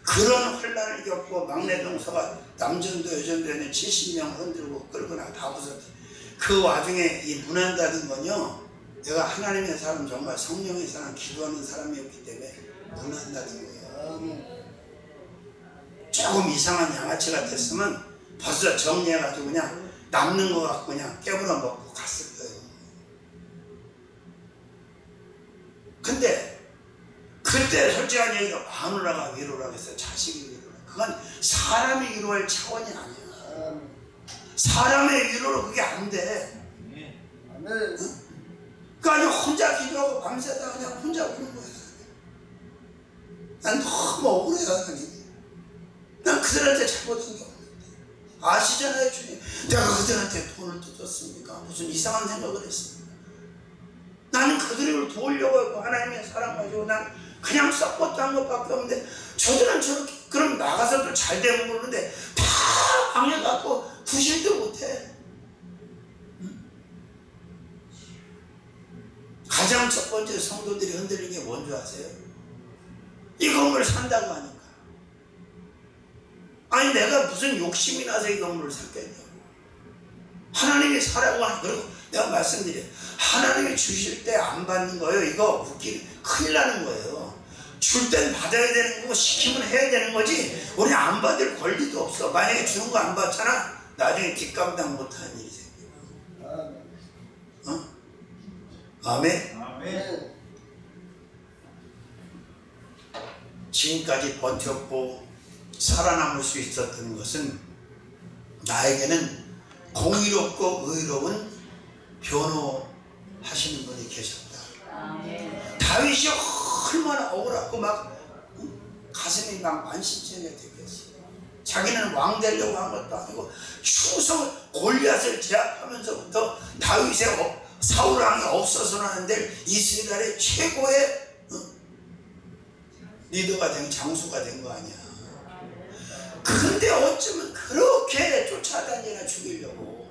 그런 혼란을 겪고 막내 동서가 남전도 여전도 에는 70명을 흔들고 끌거나 다 부쉈대. 그 와중에 이 문안 닫은 건요, 내가 하나님의 사람, 정말 성령의 사람, 기도하는 사람이었기 때문에 문안 닫은 거예요. 조금 이상한 양아치 같았으면 벌써 정리해가지고 그냥 남는 거 갖고 그냥 깨물어 먹고 갔을 거예요. 근데 그때 솔직한 얘기로 마누라가 위로라고 했어요. 자식이 위로라. 그건 사람이 위로할 차원이 아니야. 사람의 위로로 그게 안 돼. 응? 그러니까 혼자 기도하고 밤새다 그냥 혼자 우는 거야. 난 너무 억울해요. 난 그들한테 잘못한 게 없는데. 아시잖아요 주님. 내가 그들한테 돈을 뜯었습니까? 무슨 이상한 생각을 했습니까? 나는 그들을 도우려고 하고 하나님의 사랑 가지고 난 그냥 썩었다 한 것밖에 없는데 저들은 저렇게 그럼 나가서도 잘 되면 모르는데 다 방해갖고 부실도 못해. 가장 첫 번째 성도들이 흔들리는 게 뭔지 아세요? 이 건물 산다고 하니까. 아니 내가 무슨 욕심이 나서 이 건물을 샀겠냐고. 하나님이 사라고 하는. 그리고 내가 말씀드려요. 하나님이 주실 때 안 받는 거예요. 이거 큰일 나는 거예요. 줄 땐 받아야 되는 거고 시키면 해야 되는 거지. 우리 안 받을 권리도 없어. 만약에 주는 거 안 받잖아. 나중에 뒷감당 못하는 일이 생겨. 어? 아멘? 아멘. 지금까지 버텼고 살아남을 수 있었던 것은 나에게는 공의롭고 의로운 변호하시는 분이 계셨다. 아멘. 다윗이 얼마나 억울하고 막 가슴이 막 만신창이가 되겠어요. 자기는 왕 되려고 한 것도 아니고 흉성 골리앗을 제압하면서부터 다윗의 사울 왕이 없어서는 안 될 이스라엘의 최고의 리더가 된 장수가 된 거 아니야. 그런데 어쩌면 그렇게 쫓아다니나 죽이려고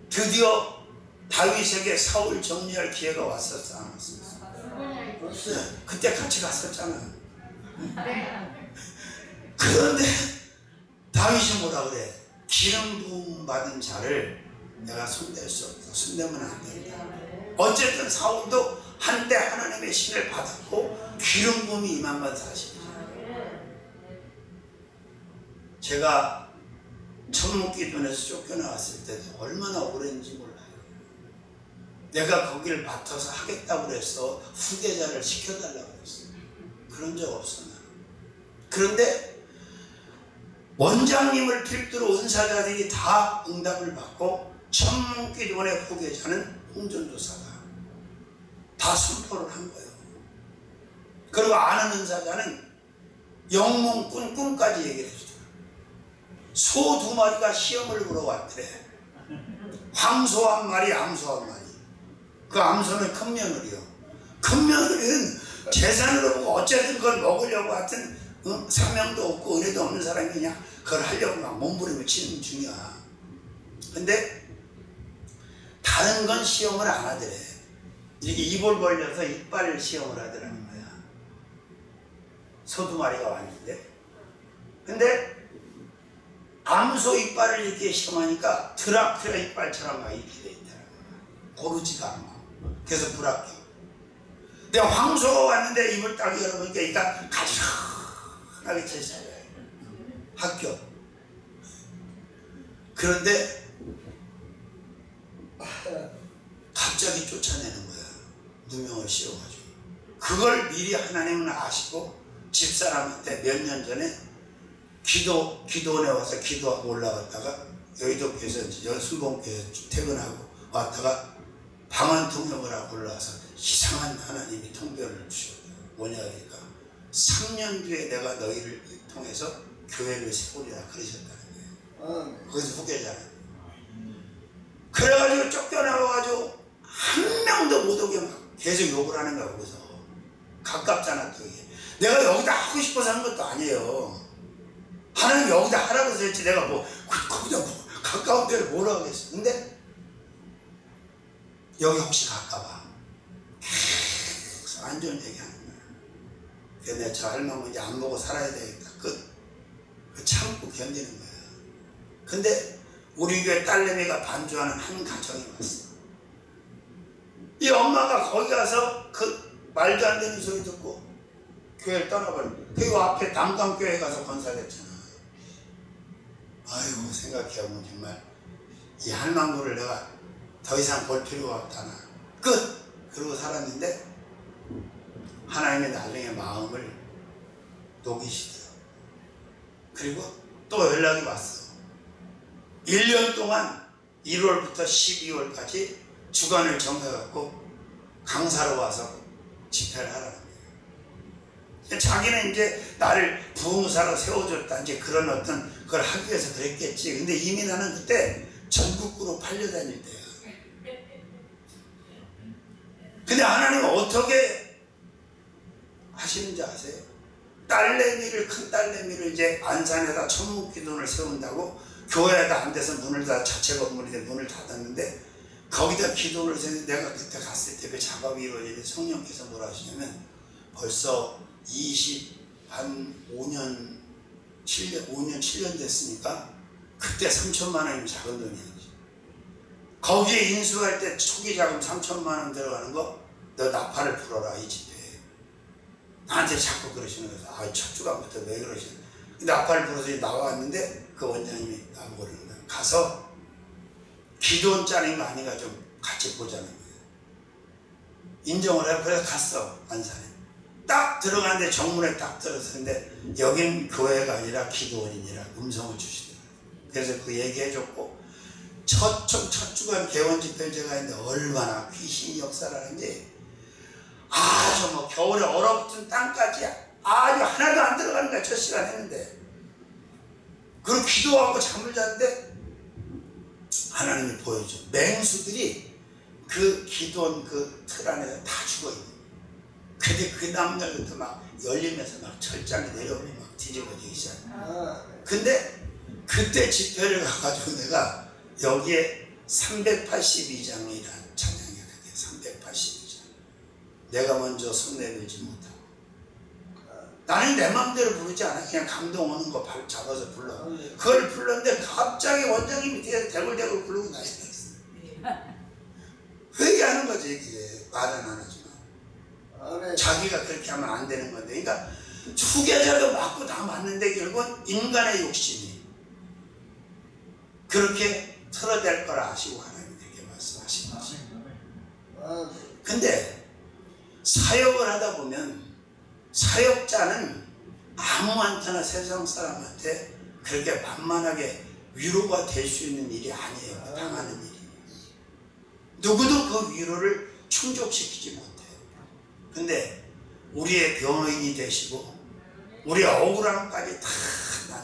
드디어 다윗에게 사울 정리할 기회가 왔었어 안 왔었어? 그때 같이 갔었잖아. 그런데 다윗이 뭐라 그래? 기름 부음 받은 자를 내가 손댈 수 없어. 손대면 안 된다. 어쨌든 사울도 한때 하나님의 신을 받았고 기름 부음이 임한 건 사실이죠. 제가 천문기도원에서 쫓겨나왔을 때도 얼마나 오랜지 몰라요. 내가 거기를 맡아서 하겠다고 그래서 후계자를 시켜달라고 그랬어요. 그런 적 없어 나. 그런데 원장님을 필두로 은사자들이 다 응답을 받고 천문기도원의 후계자는 홍전도사가 다 선포를 한 거예요. 그리고 아는 은사자는 영몽꾼 꿈까지 얘기를 해주더라. 소 2마리가 시험을 보러 왔더래. 황소 1마리, 암소 1마리. 그 암소는 큰 며느리요. 큰 며느리는 재산으로 보고 어쨌든 그걸 먹으려고 하여튼 사명도 없고 은혜도 없는 사람이 그냥 그걸 하려고 막 몸부림을 치는 중이야. 근데 다른 건 시험을 안 하더래. 이렇게 입을 벌려서 이빨 시험을 하더라는 거야. 소 2마리가 왔는데. 근데 암소 이빨을 이렇게 시험하니까 드라큘라 이빨처럼 막 이렇게 돼 있더라는 거야. 고르지도 않아. 그래서 불합격. 근데 황소가 왔는데 입을 딱 열어보니까 얘가 가지런하게 쳐있어요. 합격. 그런데 갑자기 쫓아내는 거야. 누명을 씌워가지고. 그걸 미리 하나님은 아시고 집사람한테 몇 년 전에 기도원에 와서 기도하고 올라갔다가 여의도 교회에서 연순봉교회 퇴근하고 왔다가 방언 통역을 하고 올라와서 이상한 하나님이 통변을 주셨다. 뭐냐 그러니까 3년 뒤에 내가 너희를 통해서 교회를 세우리라 그러셨다는 거예요. 거기서 후계자는. 그래가지고 쫓겨나와가지고 한 명도 못 오게 막 계속 욕을 하는 거야. 거기서 가깝잖아 또 이게. 내가 여기다 하고 싶어서 하는 것도 아니에요. 하나님 여기다 하라고 해서 했지 내가 뭐 거기다 뭐 가까운 데를 뭐라 하겠어. 근데 여기 혹시 가까워. 계속 안 좋은 얘기하는 거야. 그래서 내가 저 할망구 이제 안 보고 살아야 되겠다. 그 참고 견디는 거야. 근데 우리 교회 딸내미가 반주하는 한 가정이 왔어. 이 엄마가 거기 가서 그 말도 안 되는 소리 듣고 교회를 떠나버려. 그 앞에 담강교회 가서 건사됐잖아. 아이고 생각해보면 정말 이 할망구를 내가 더 이상 볼 필요가 없다나 끝! 그러고 살았는데 하나님의 나중에 마음을 녹이시더라고. 그리고 또 연락이 왔어. 1년 동안 1월부터 12월까지 주간을 정해갖고 강사로 와서 집회를 하라는 거예요. 자기는 이제 나를 부흥사로 세워줬다 이제 그런 어떤 그걸 하기 위해서 그랬겠지. 근데 이미 나는 그때 전국구로 팔려다닐 때야. 근데 하나님은 어떻게 하시는지 아세요? 딸내미를 큰 딸내미를 이제 안산에다 천문기도원을 세운다고 교회가 안 돼서 문을 다 자체 건물이 돼 문을 닫았는데 거기다 기도를 세웠는데 내가 그때 갔을 때 그 작업이 이루어지는데 성령께서 뭐라 하시냐면 벌써 5년 7년 됐으니까 그때 3천만 원이면 작은 돈이었지. 거기에 인수할 때 초기 자금 3천만 원 들어가는 거 너 나팔을 풀어라 이 집에. 나한테 자꾸 그러시는 거예요. 아, 첫 주간부터 왜 그러시는 거예요. 근데 나팔을 풀어서 나왔는데 그 원장님이 나보고 그러는 거예요. 가서 기도원 짜는 거 아니가 좀 같이 보자는 거예요. 인정을 해. 그래서 갔어 안산에. 딱 들어가는데 정문에 딱 들었는데 여긴 교회가 아니라 기도원이니라 음성을 주시더라고요. 그래서 그 얘기해줬고 첫 주간 개원 집회를 제가 했는데 얼마나 귀신이 역사를 하는지 아주 뭐 겨울에 얼어붙은 땅까지 아주 하나도 안 들어가는 거야. 첫 시간 했는데 그리고 기도하고 잠을 잤는데 하나님이 보여줘. 맹수들이 그 기도한 그 틀 안에서 다 죽어있는. 근데 그 다음날부터 막 열리면서 막 철장이 내려오니 막 뒤집어지기 시작해. 근데 그때 집회를 가가지고 내가 여기에 382장이라는 찬양이 그게 382장. 내가 먼저 손 내밀지 못하고 나는 내 마음대로 부르지 않아. 그냥 감동 오는 거 발 잡아서 불러. 그걸 불렀는데 갑자기 원장님이 뒤에서 대굴대굴 부르고 난리 났어. 회개하는 거지 이게. 말은 안 하지만 자기가 그렇게 하면 안 되는 건데. 그러니까 후계자도 맞고 다 맞는데 결국은 인간의 욕심이 그렇게 틀어댈 거라 아시고 하나님이 되게 말씀하신 거지. 근데 사역을 하다 보면 사역자는 아무한테나 세상 사람한테 그렇게 만만하게 위로가 될 수 있는 일이 아니에요. 당하는 일이. 누구도 그 위로를 충족시키지 못해요. 근데 우리의 변호인이 되시고 우리의 억울함까지 다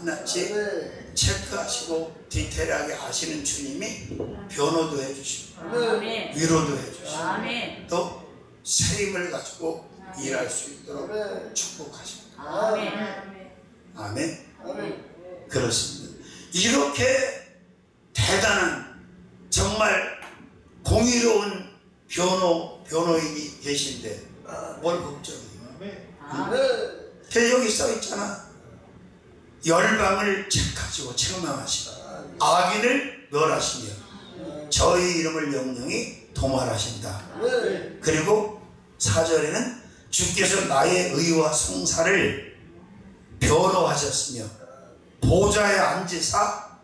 낱낱이 체크하시고 디테일하게 아시는 주님이 변호도 해주시고 위로도 해주시고 또 세임을 가지고 일할 수 있도록 축복하십니다. 아멘. 그렇습니다. 이렇게 대단한 정말 공의로운 변호인이 계신데 뭘 걱정해요? 여기 써 있잖아. 열방을 책하시고 책망하시고 악인을 멸하시며 저희 이름을 영영히 도말하신다. 그리고 4절에는 주께서 나의 의와 성사를 변호하셨으며 보좌에 앉으사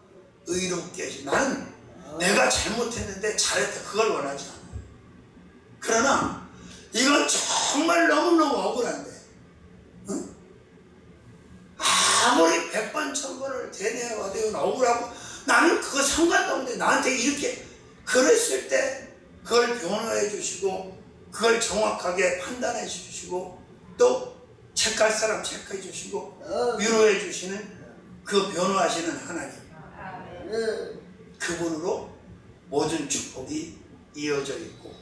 의롭게 하시. 나는 내가 잘못했는데 잘했다 그걸 원하지 않아. 그러나 이건 정말 너무너무 억울한데 응? 아무리 100번 1000번을 되뇌어도 억울하고 나는 그거 상관도 없는데 나한테 이렇게 그랬을 때 그걸 변호해 주시고 그걸 정확하게 판단해 주시고 또 체크할 사람 체크해 주시고 위로해 주시는 그 변호하시는 하나님, 그분으로 모든 축복이 이어져 있고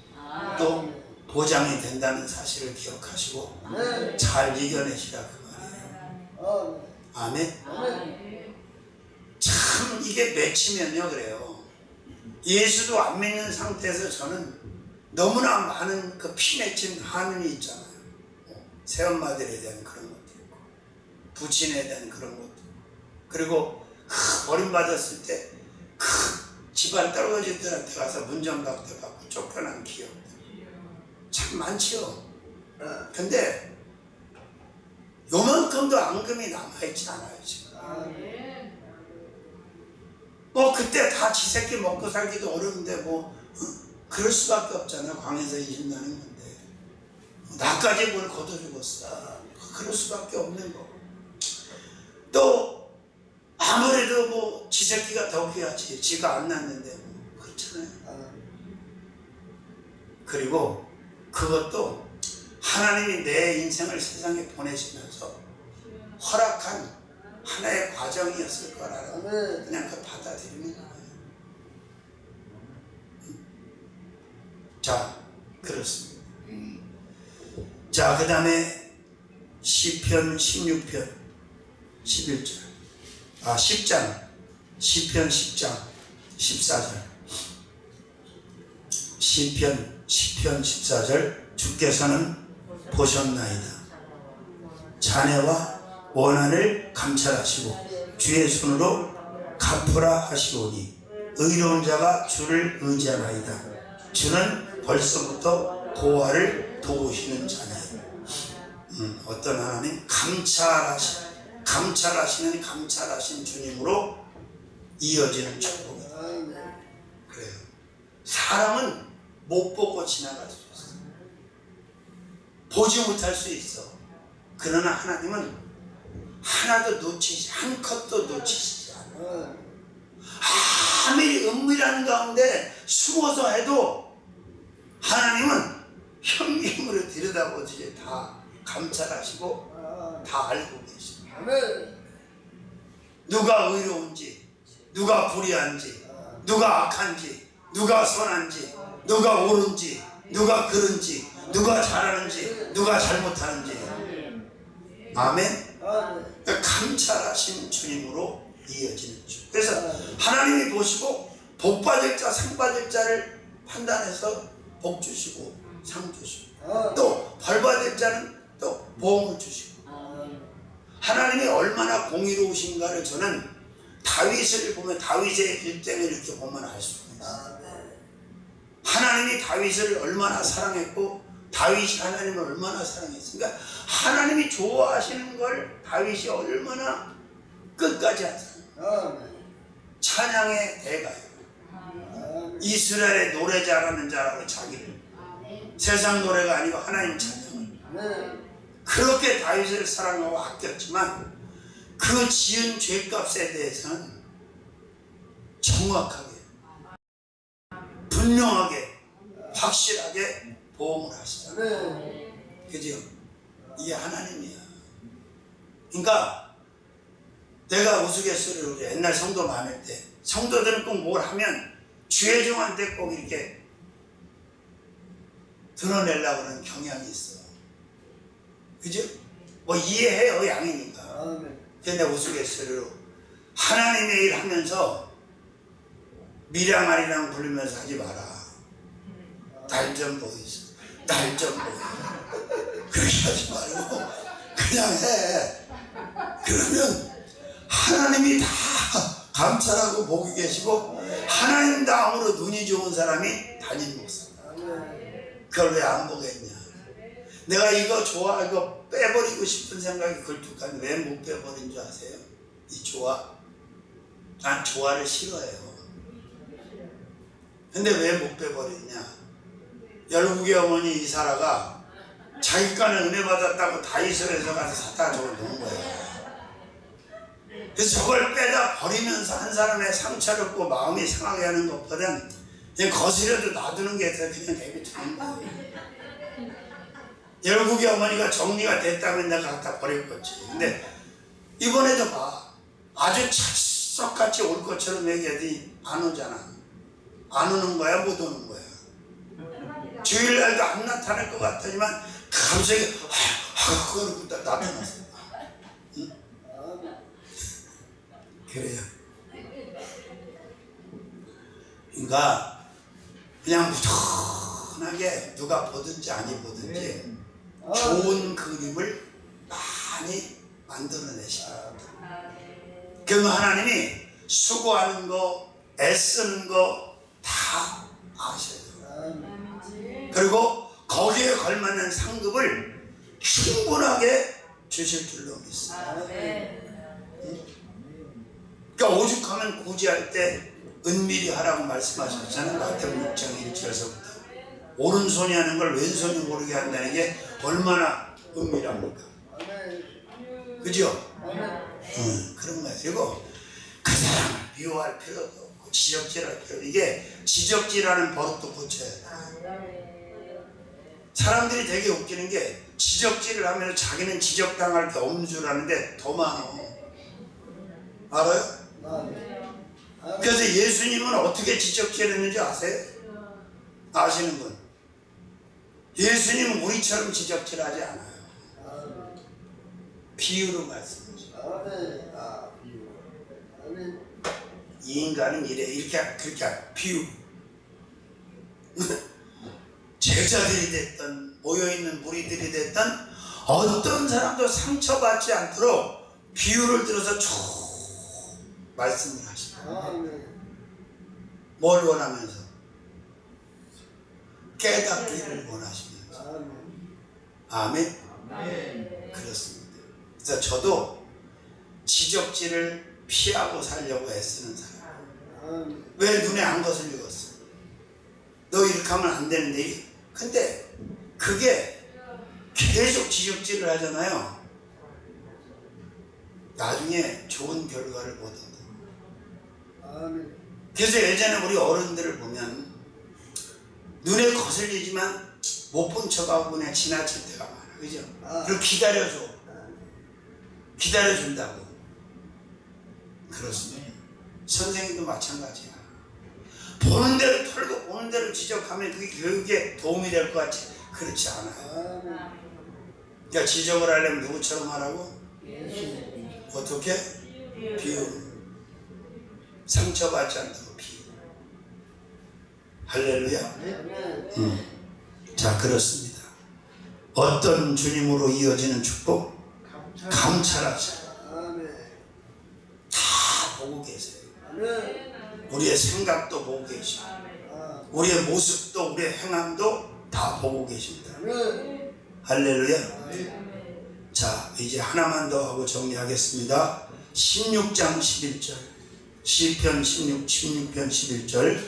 또 보장이 된다는 사실을 기억하시고 잘 이겨내시라 그 말이에요. 아멘. 참 이게 맺히면요 그래요. 예수도 안 믿는 상태에서 저는 너무나 많은 그 피맺힌 한은이 있잖아요. 새엄마들에 대한 그런 것도 있고 부친에 대한 그런 것도 있고 그리고 버림받았을 때 집안 떨어지들한테 가서 문전박대 받고 쫓겨난 기억들 참 많지요. 근데 요만큼도 앙금이 남아있지 않아요 지금. 그때 다 지 새끼 먹고 살기도 어려운데 그럴 수밖에 없잖아. 광에서 이긴다는 건데 나까지 뭘 거둬 죽었어. 그럴 수밖에 없는 거. 또 아무래도 지 새끼가 더 귀하지. 지가 안 낳는데 그렇잖아요. 그리고 그것도 하나님이 내 인생을 세상에 보내시면서 허락한 하나의 과정이었을 거라고 그냥 그 받아들이는 거예요. 자, 그렇습니다. 자, 그 다음에 시편 16편 11절 10장 시편 10장 14절 시편 14절 주께서는 보셨나이다. 자네와 원한을 감찰하시고 주의 손으로 갚으라 하시오니 의로운 자가 주를 의지하나이다. 주는 벌써부터 고아를 도우시는 자네요. 어떤 하나님? 감찰하신 주님으로 이어지는 축복이다. 그래요. 사람은 못 보고 지나갈 수 있어. 보지 못할 수 있어. 그러나 하나님은 하나도 한 컷도 놓치시지 않아요. 아무리 은밀한 가운데 숨어서 해도 하나님은 현명으로 들여다보지 다 감찰하시고 다 알고 계십니다. 누가 의로운지, 누가 불의한지, 누가 악한지, 누가 선한지, 누가 옳은지, 누가 그른지, 누가 잘하는지, 누가 잘못하는지. 아멘. 감찰하신 주님으로 이어지는 주. 그래서 하나님이 보시고 복 받을 자, 상 받을 자를 판단해서 복 주시고 상 주시고, 또 벌 받을 자는 또 보응을 주시고. 하나님이 얼마나 공의로우신가를 저는 다윗을 보면, 다윗의 일생을 이렇게 보면 알 수가 있어요. 하나님이 다윗을 얼마나 사랑했고 다윗이 하나님을 얼마나 사랑했습니까? 하나님이 좋아하시는 걸 다윗이 얼마나 끝까지 하잖아요. 찬양의 대가요. 이스라엘의 노래 잘하는 자라고 자기를, 세상 노래가 아니고 하나님 찬양을. 그렇게 다윗을 사랑하고 아꼈지만 그 지은 죄값에 대해서는 정확하게, 분명하게, 확실하게 보험을 하시잖아요. 그죠? 이게 하나님이야. 그러니까 내가 우스갯소리로 옛날 성도 많을 때 성도들은 꼭 뭘 하면 주회종한테 꼭 이렇게 드러내려고 하는 경향이 있어. 그죠? 뭐 이해해요, 양이니까. 근데 우스갯소리로 하나님의 일 하면서 미량아리랑 부르면서 하지 마라. 날 좀 보이소, 날 좀 보이소. 그렇게 하지 말고 그냥 해. 그러면 하나님이 다 감찰하고 보고 계시고, 하나님 다음으로 눈이 좋은 사람이 담임 목사입니다. 그걸 왜 안 보겠냐? 내가 이거 좋아, 이거 빼버리고 싶은 생각이 걸쭉한데 왜 못 빼버린 줄 아세요? 이 조화. 난 조화를 싫어해요. 근데 왜 못 빼버렸냐? 열국의 어머니 이사라가 자기 간에 은혜 받았다고 다이소에서 가서 사다 저걸 놓은 거예요. 그래서 저걸 빼다 버리면서 한 사람의 상처를 입고 마음이 상하게 하는 것보다는 그냥 거스려도 놔두는 게 더 그냥 내비두는 거예요. 열국의 어머니가 정리가 됐다면 내가 갖다 버렸겠지. 근데 이번에도 봐. 아주 찰떡같이 올 것처럼 얘기하더니 안 오잖아. 안 오는 거야, 못 오는 거야. 주일날도 안 나타날 것 같더니만 갑자기 그러고 나타났어. 응? 그래요. 그러니까 그냥 무던하게 누가 보든지 아니 보든지 좋은 그림을 많이 만들어내십니다. 그러면 하나님이 수고하는 거, 애쓰는 거 다 아셔요. 그리고 거기에 걸맞는 상급을 충분하게 주실 줄로 믿습니다. 그러니까 오죽하면 구제할 때 은밀히 하라고 말씀하셨잖아요. 마태복음 6장 1절에서부터 오른손이 하는 걸 왼손이 모르게 한다는 게 얼마나 은밀합니까? 그죠? 그런 거예요. 그리고 그 사람을 미워할 필요도 없고 지적질할 필요도, 이게 지적질하는 버릇도 고쳐야 돼. 사람들이 되게 웃기는 게 지적질을 하면서 자기는 지적당할 게 없는 줄 아는데 더 많아. 알아요? 그래서 예수님은 어떻게 지적질했는지 아세요? 아시는 분? 예수님은 우리처럼 지적질하지 않아요. 비유로 말씀하시죠. 이 인간은 이래, 이렇게 그렇게 비유. 제자들이 됐던 모여있는 무리들이 됐던 어떤 사람도 상처받지 않도록 비유를 들어서 쭉 말씀을 하시죠. 뭘 원하면서? 깨닫기를 원하시면서. 아멘? 그렇습니다. 그래서 저도 지적질을 피하고 살려고 애쓰는 사람. 왜 눈에 안 거슬리겠어? 너 이렇게 하면 안 되는데. 근데 그게 계속 지적질을 하잖아요. 나중에 좋은 결과를 못 얻어. 아멘. 그래서 예전에 우리 어른들을 보면 눈에 거슬리지만 못 본 척하고 그냥 지나칠 때가 많아. 그죠? 그걸 기다려줘. 기다려준다고. 그렇습니다. 선생님도 마찬가지야. 보는 대로 털고 보는 대로 지적하면 그게 교육에 도움이 될 것 같지? 그렇지 않아요. 그러니까 지적을 하려면 누구처럼 하라고? 어떻게? 비유. 상처받지 않도록 비유. 할렐루야. 자, 그렇습니다. 어떤 주님으로 이어지는 축복? 감찰하시고 다 보고 계세요. 우리의 생각도 보고 계시고 우리의 모습도 우리의 행함도 다 보고 계십니다. 할렐루야. 자, 이제 하나만 더 하고 정리하겠습니다. 16장 11절 시편 16편 11절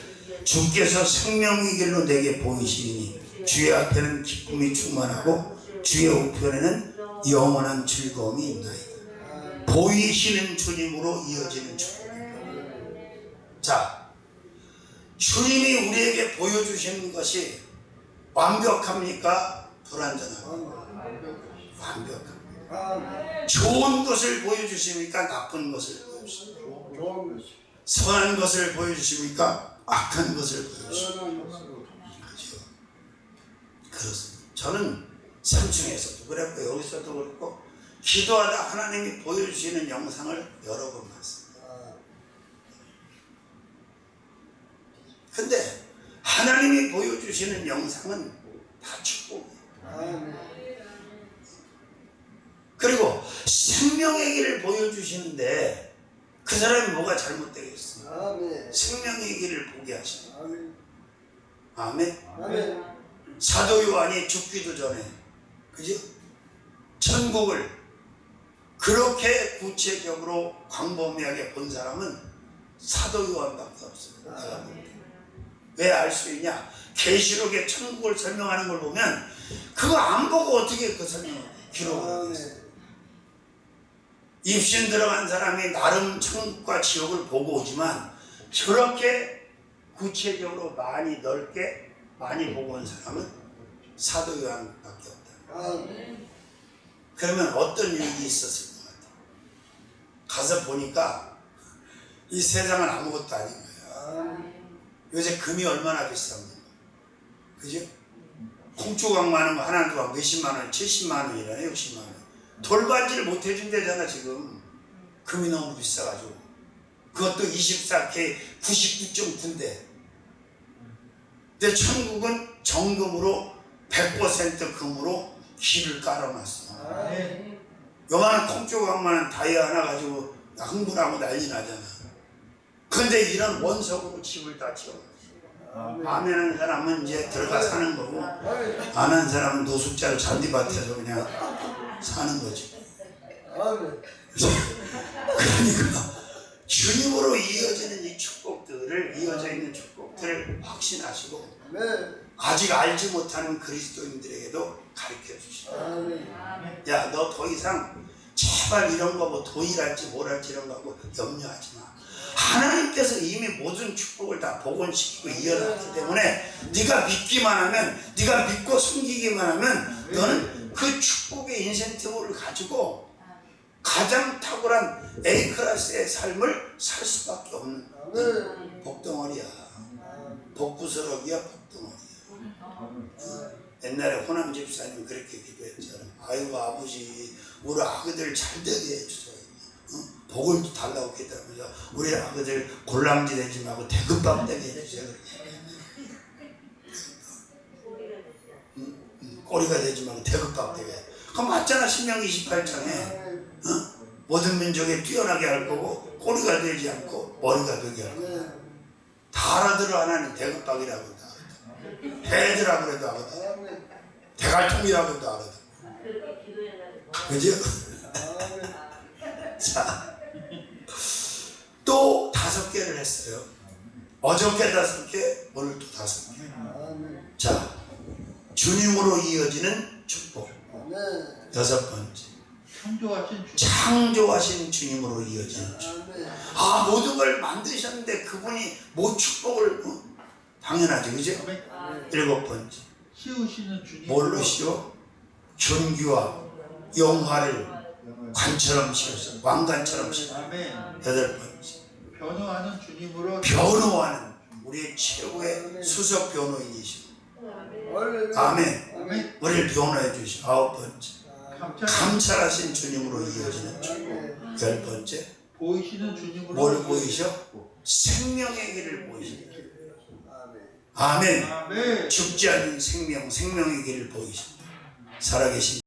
주께서 생명의 길로 내게 보이시니 주의 앞에는 기쁨이 충만하고 주의 우편에는 영원한 즐거움이 있나이다. 보이시는 주님으로 이어지는 축복입니다. 자, 주님이 우리에게 보여주시는 것이 완벽합니까? 불완전합니까? 완벽합니다. 좋은 것을 보여주십니까? 나쁜 것을 보여주십니까? 선한 것을 보여주십니까? 악한 것을 보여주십니까? 그렇죠. 그렇습니다. 저는 3층에서도 그랬고 여기서도 그랬고 기도하다 하나님이 보여주시는 영상을 여러 번 봤습니다. 근데 하나님이 보여주시는 영상은 다 축복이에요. 그리고 생명의 길을 보여주시는데 그 사람이 뭐가 잘못되겠어요? 생명의 길을 보게 하시는 거예요. 아멘. 사도 요한이 죽기도 전에 그죠? 천국을 그렇게 구체적으로 광범위하게 본 사람은 사도 요한밖에 없어요. 왜 알 수 있냐? 계시록에 천국을 설명하는 걸 보면 그거 안 보고 어떻게 그 설명을 기록을 하겠어요? 입신 들어간 사람이 나름 천국과 지옥을 보고 오지만 저렇게 구체적으로 많이 넓게 많이 보고 온 사람은 사도 요한밖에 없다. 그러면 어떤 일이 있었을 것 같아요? 가서 보니까 이 세상은 아무것도 아닌 거예요. 요새 금이 얼마나 비쌉니까? 그죠? 콩조각 많은 거 하나 도 몇십만 원, 70만 원이라네, 60만 원. 돌반지를 못 해준대잖아 지금. 금이 너무 비싸가지고. 그것도 24K 99.9인데. 근데 천국은 정금으로 100% 금으로 길을 깔아놨어. 요만한 콩조각만한 다이아 하나 가지고 흥분하고 난리 나잖아. 근데 이런 원석으로 집을 다 지어. 아멘 하는 사람은 이제 들어가 사는 거고, 안 하는 사람은 노숙자로 잔디밭에서 그냥 사는 거지. 그러니까 주님으로 이어지는 이 축복들을, 이어져 있는 축복들을 확신하시고 아직 알지 못하는 그리스도인들에게도 가르쳐 주시고, 야, 너 더 이상 제발 이런 거 뭐 돈이랄지 뭐랄지 이런 거 하고 염려하지 마. 하나님께서 이미 모든 축복을 다 복원시키고 이어놨기 때문에 네가 믿기만 하면, 네가 믿고 숨기기만 하면 너는 그 축복의 인센티브를 가지고 가장 탁월한 A클래스의 삶을 살 수밖에 없는 복덩어리야. 복구스러기야, 복덩어리야. 옛날에 호남 집사님 그렇게 기도했잖아. 아이고 아버지, 우리 아그들 잘 되게 해주세요. 복을 달라고 했다면서 우리 아그들 골랑지 되지 말고 대급밥 되게 해주세요. 꼬리가 되지 말고 대급밥 되게. 그럼 맞잖아. 신명기 28장에 모든 민족에 뛰어나게 할 거고 꼬리가 되지 않고 머리가 되게 할 거고. 다 알아들어. 하나님 대급박이라고 다 알아들어. 해드라고 해도 알아들어. 대갈통이라고 해도 알아들어. 그죠? 자, 또 5개를 했어요. 어저께 5개, 오늘 또 5개. 자, 주님으로 이어지는 축복. 6번째, 창조하신 주님으로 이어지는 축복. 아, 모든 걸 만드셨는데 그분이 뭐 축복을 당연하지, 그죠? 아멘. 일곱 번째, 키우시는 주님. 뭘로 씌워? 존귀와 영화를 관처럼 씌웠어. 왕관처럼 씌웠어. 아멘. 여덟 번째, 변호하는 주님으로. 변호하는 우리의 최고의 수석 변호인이시오. 아멘. 아멘. 우리를 변호해 주시오. 아홉 번째, 감찰. 감찰하신 주님으로 이어지는 주. 열 번째, 보이시는 주님으로. 뭘 보이셔? 생명의 길을 보이십니다. 아멘. 아멘. 죽지 않는 생명, 생명의 길을 보이십니다. 살아계신